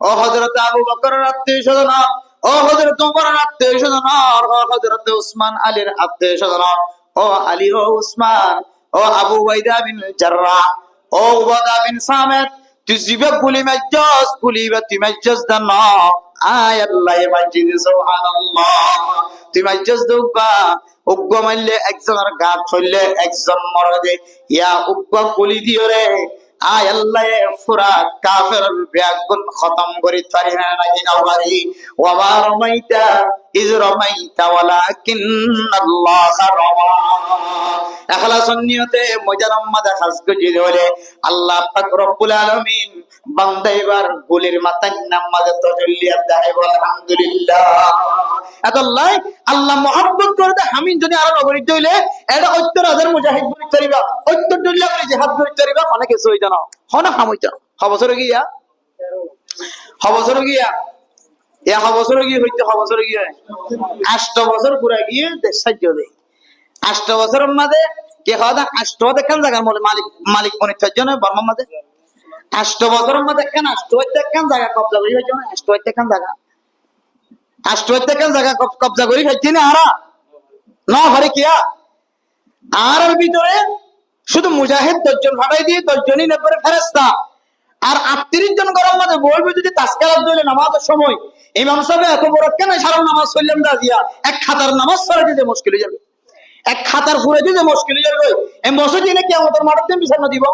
ও হযরত আবু বকরের আত্মীয় স্বজন ও হযরত উমরের আত্মীয় স্বজন ও হযরত উসমান আলীর আত্মীয় স্বজন ও আলী ও উসমান ও আবু ওবাইদা বিন জাররাহ ও উবাদা বিন সামিত তুই জিবে গুলি মাজ্জাস গুলিবে তুই মাজ্জাস দান আয় আল্লাহ মাজিদ সুবহানাল্লাহ তুই মাজ্জাস দুবা উগ্র মারলে একজনের গাত ফেললে একজন মরদে ইয়া উগ্র গুলি দিও রে আয় আল্লাহ ফুরা কাফের ব্যাগুন খতম করি পারি না নাকি না পারি ওয়া রমাইতা ইজ রমাইতা ওয়ালাকিন্নাল্লাহ রামা ইখলাস নিয়তে ময়দানের মাঝে খাস করে দিলে আল্লাহ পাক রব্বুল আলামিন বান্দা এবার গুলির মাথায় নামাজে তাজাল্লিয়াত দেয় বল আলহামদুলিল্লাহ আল্লাহ আল্লাহ মহব্বত করে দে হামিন যদি আরো নগরীত হইলে এটা ৭০,০০০ মুজাহিদ বলি করিবা ৭০ করে জিহাদ বলি করিবা অনেক কিছু হইতো না হনা হামইতো হবছর গিয়া হবছর গিয়া ইয়া হবছর গিয়া হইতো হবছর গিয়া ৮ বছর পুরা গিয়ে দেশ সাহায্য দেয় ৮ বছরের মাঝে কে হদা ৮ দেখান জায়গার মালিক মালিক মনির জন্য বর্মার মাঝে ৮ বছরের মধ্যে কেন ৮ দেখান জায়গা কবজা করি হইছে না ৮ দেখান জায়গা ৮ দেখান জায়গা কবজা করি হইছে না আরা না ঘরে কিয়া আর ভিতরে শুধু মুজাহিদ ১০ জন ফাটাই দিয়ে ১০ জনই নেপরে ফেরেশতা আর ৩৮ জন গরম মাঝে বলবে যদি তাসকারাত দিলে নামাজের সময় ইমাম সাহেব এত বড় কেন সারা নামাজ পড়লাম দাজিয়া এক খাতার নামাজ পড়া দিতে মুশকিল হয়ে যাবে এক খাতার ফুরে দিতে মুশকিল হয়ে যাবে এই মসজিদে কিয়ামতের মাঠের দিন বিচার দিব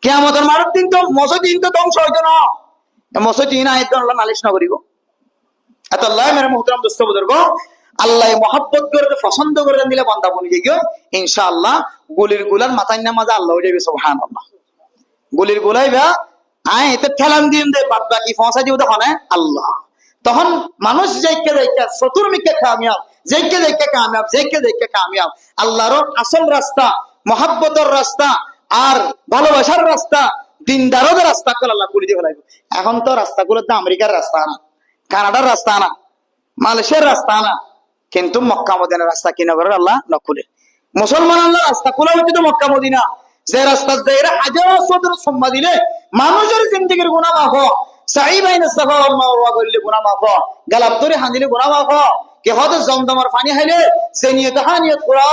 কিয়ামতের মাঠের দিন তো মসজিদ তো ধ্বংস হইতো না মসজিদ না আইতো আল্লাহ নালিশ না করিব এত আল্লাহ মেরে মুহতারাম দোস্ত বুজুর্গ আল্লাহ মহব্বত করে পছন্দ করে দিলে বান্দা বনি গিয়ে ইনশাআল্লাহ গুলির গুলার মাথায় নামাজে আল্লাহ হয়ে যাবে সুবহানাল্লাহ গুলির গুলাই বা আয় এতে ঠেলান দিন দে বাদ বাকি পৌঁছা দিও তখন আল্লাহ তখন মানুষ যাইকে যাইকে চতুর্মিকে কামিয়াব যাইকে কামিয়াব আল্লাহর আসল রাস্তা মহব্বতের রাস্তা আর ভালোবাসার রাস্তা দিনদারদের রাস্তা করে আল্লাহ করে দিয়ে ফেলাইব এখন তো রাস্তাগুলো তো আমেরিকার রাস্তা না কানাডার রাস্তা না মালয়েশিয়ার রাস্তা না কিন্তু মক্কা মদিনার রাস্তা কিনা করে আল্লাহ নকুলে মুসলমান আল্লাহ রাস্তা খোলা হইতে তো মক্কা মদিনা যে রাস্তা যাইরা হাজার সদর সম্মা দিলে মানুষের জিন্দেগির গুনাহ মাফ সাই বাইনা সাফা ওয়াল মারওয়া করলে গুনাহ মাফ গালাব ধরে হাঁদিলে গুনাহ মাফ কে হয়তো জমজমার পানি খাইলে সে নিয়ত হানিয়ত করা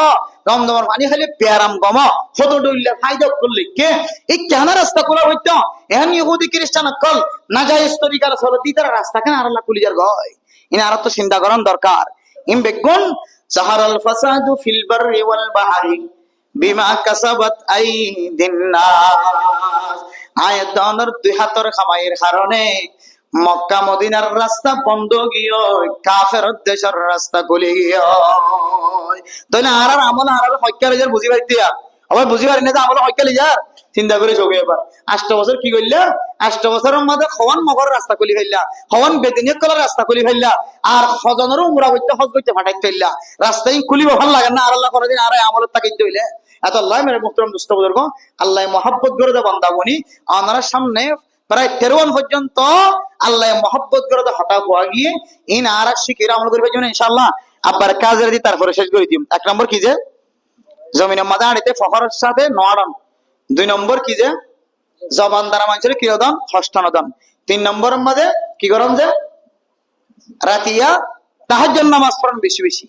জমজমার পানি খাইলে পেয়ারাম গমা ফটো ডইলে ফায়দা করলে কে এই কেন রাস্তা খোলা হইতো এখন ইহুদি খ্রিস্টান কল নাজায়েজ তরিকার সলতি তারা রাস্তা কেন আর আল্লাহ কুলিজার গয় ইনা আর তো চিন্তা করার দরকার ইম বেগুন সাহারাল ফাসাদু ফিল বাররি ওয়াল বাহরি বিমা কাসাবাত আইদিন নাস আয়াতনের দুই হাতের খামাইয়ের কারণে মক্কা মদিনার রাস্তা বন্ধ গিয়ে কাফের দেশের রাস্তা খুলে গিয়ে তাহলে আর আমল আর হক্কালে যার বুঝি পাইতিয়া আবার বুঝি পারি না যে আমল হক্কালে যার চিন্তা করে চোখে এবার ৮ বছর কি করলে ৮ বছরের মধ্যে হওয়ান মগর রাস্তা খুলি ফেললা হওয়ান বেদিনিয়ত কলার রাস্তা খুলি ফেললা আর হজনেরও উমরা করতে হজ করতে ফাটাই ফেললা রাস্তায় খুলিব ভাল লাগে না আর আল্লাহ কোনদিন আর আমলত তাকিতে হইলে এত আল্লাহ মেরে মুহতারাম দোস্ত বুজুর্গ আল্লাহ মহব্বত করে দে বান্দা বনি আপনার সামনে প্রায় ১৩ পর্যন্ত আল্লাহ মহব্বত করে দে হঠাৎ হওয়া গিয়ে ইন আর শিখির আমল করবে জন্য ইনশাআল্লাহ আব্বার কাজের দি তারপরে শেষ করে দিম ১ নম্বর কি যে জমিনের মাঝে আড়িতে ফখরের সাথে নড়ন ২ নম্বর কি যে জবান দ্বারা মানুষের কিরদান হস্তানদান ৩ নম্বরের মাঝে কি করম যে রাতিয়া তাহাজ্জুদ নামাজ পড়েন বেশি বেশি।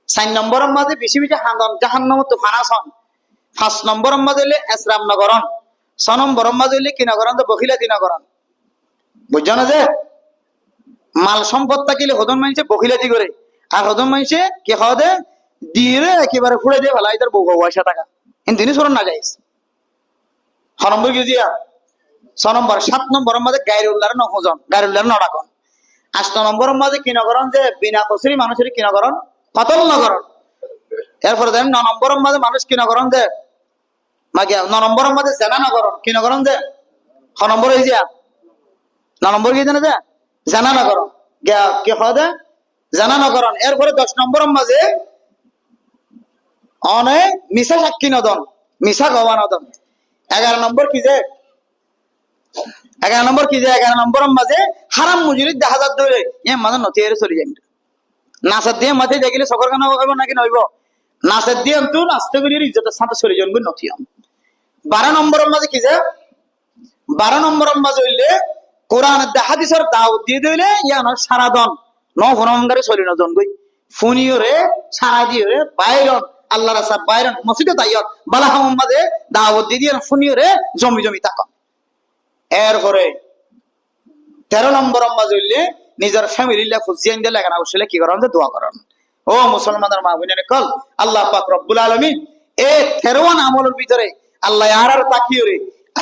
4 নম্বরের মাঝে বেশি বেশি জাহান্নামত ফানাস হন। 5 নম্বরের মাঝে হইলে ইসরাম নগরন। 6 নম্বরের মাঝে হইলে কি নগরন? তো বখিলাতি নগরন। বুঝছো না যে মাল সম্পদ থাকিলে হদন মানুষে বখিলাতি করে, আর হদন মানুষে কি খাওয়া দে দিয়ে একেবারে ফুড়ে দিয়ে ফেলা তার বউ পয়সা টাকা কিন্তু তিনি শোন না যাইস। 6 নম্বর কি দিয়া 6 নম্বর। 7 নম্বরের মাঝে গায়রুল্লাহর নহজন, গায়রুল্লাহর নডাকন। 8 নম্বরের মাঝে কি নগরন? যে বিনা কসরি মানুষের কি নগরন? কতল নগরন। এরপরে দেখেন 9 নম্বরের মাঝে মানুষ কি নগরন? যে 9 নম্বরের মাঝে জেনা নগরন। কি নগরন? যে 6 নম্বর হয়ে যা 9 নম্বর কি জানে? যে জানা নগরন কি হয় দে জানা নগরন। এরপরে 10 নম্বরের মাঝে অনেক মিশা সাক্ষী নদন, মিশা গবা নদন। 11 নম্বর কি? যে 11 নম্বর কি? যে 11 নম্বরের মাঝে হারাম মুজুরি দেখা যাত ধরে মাঝে নথি এর চলে যাই। নাচের দিয়ে মাঝে দেখিলে সকর কানা হইব নাকি নইব? নাচের দিয়ে তো নাচতে করি ইজ্জতের সাথে চলে যান নথি। 12 নম্বরের মাঝে কি? যে 12 নম্বরের মাঝে হইলে কোরআন হাদিসের দাওয়াত দিয়ে দিলে ইয়ানোর সারা দন ন ফোনগারে চলি নজন গই ফুনিয়রে সারা দিয়ে বাইরন আল্লাহ রাসা বাইরন মসজিদে তাইয়ত বালা মোহাম্মদে দাওয়াত দিয়ে দিয়ে ফুনিয়রে জমি জমি তাকন। এরপরে 13 নম্বরের মাঝে হইলে নিজের ফ্যামিলিলা ফুজিয়ান দিয়ে লাগানো বসলে কি করেন? যে দোয়া করেন। ও মুসলমানের মা বোনের কল আল্লাহ পাক রব্বুল আলামিন এই 13 আমলের ভিতরে আল্লাহ আর তাকিয়ে রে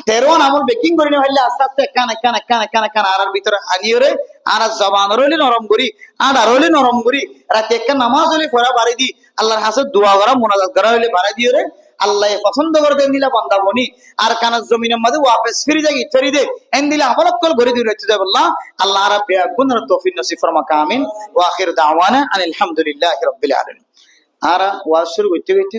13 আমল বেকিং করে নিয়ে হইলে আস্তে আস্তে কানে কানে কানে কানে কানে আর ভিতরে আনিয়ে রে আর জবান রইলে নরম করি আর রইলে নরম করি রাতে একটা নামাজ হইলে পড়া বাড়ি দি আল্লাহর হাতে দোয়া করা মুনাজাত করা হইলে বাড়াই দিয়ে রে আল্লাহ পছন্দ করে দেন দিলা বান্দা বনি আর কানার জমিনের মধ্যে ওয়াপস ফিরে যাই ফিরে দে এন দিলে আমলত কল ঘরে দিয়ে রইতে যাবে আল্লাহ আল্লাহ রাব্বি গুনার তৌফিক নসিব ফরমাকা আমিন ওয়া আখির দাওয়ানা আলহামদুলিল্লাহি রাব্বিল আলামিন। আর ওয়াজ শুরু করতে করতে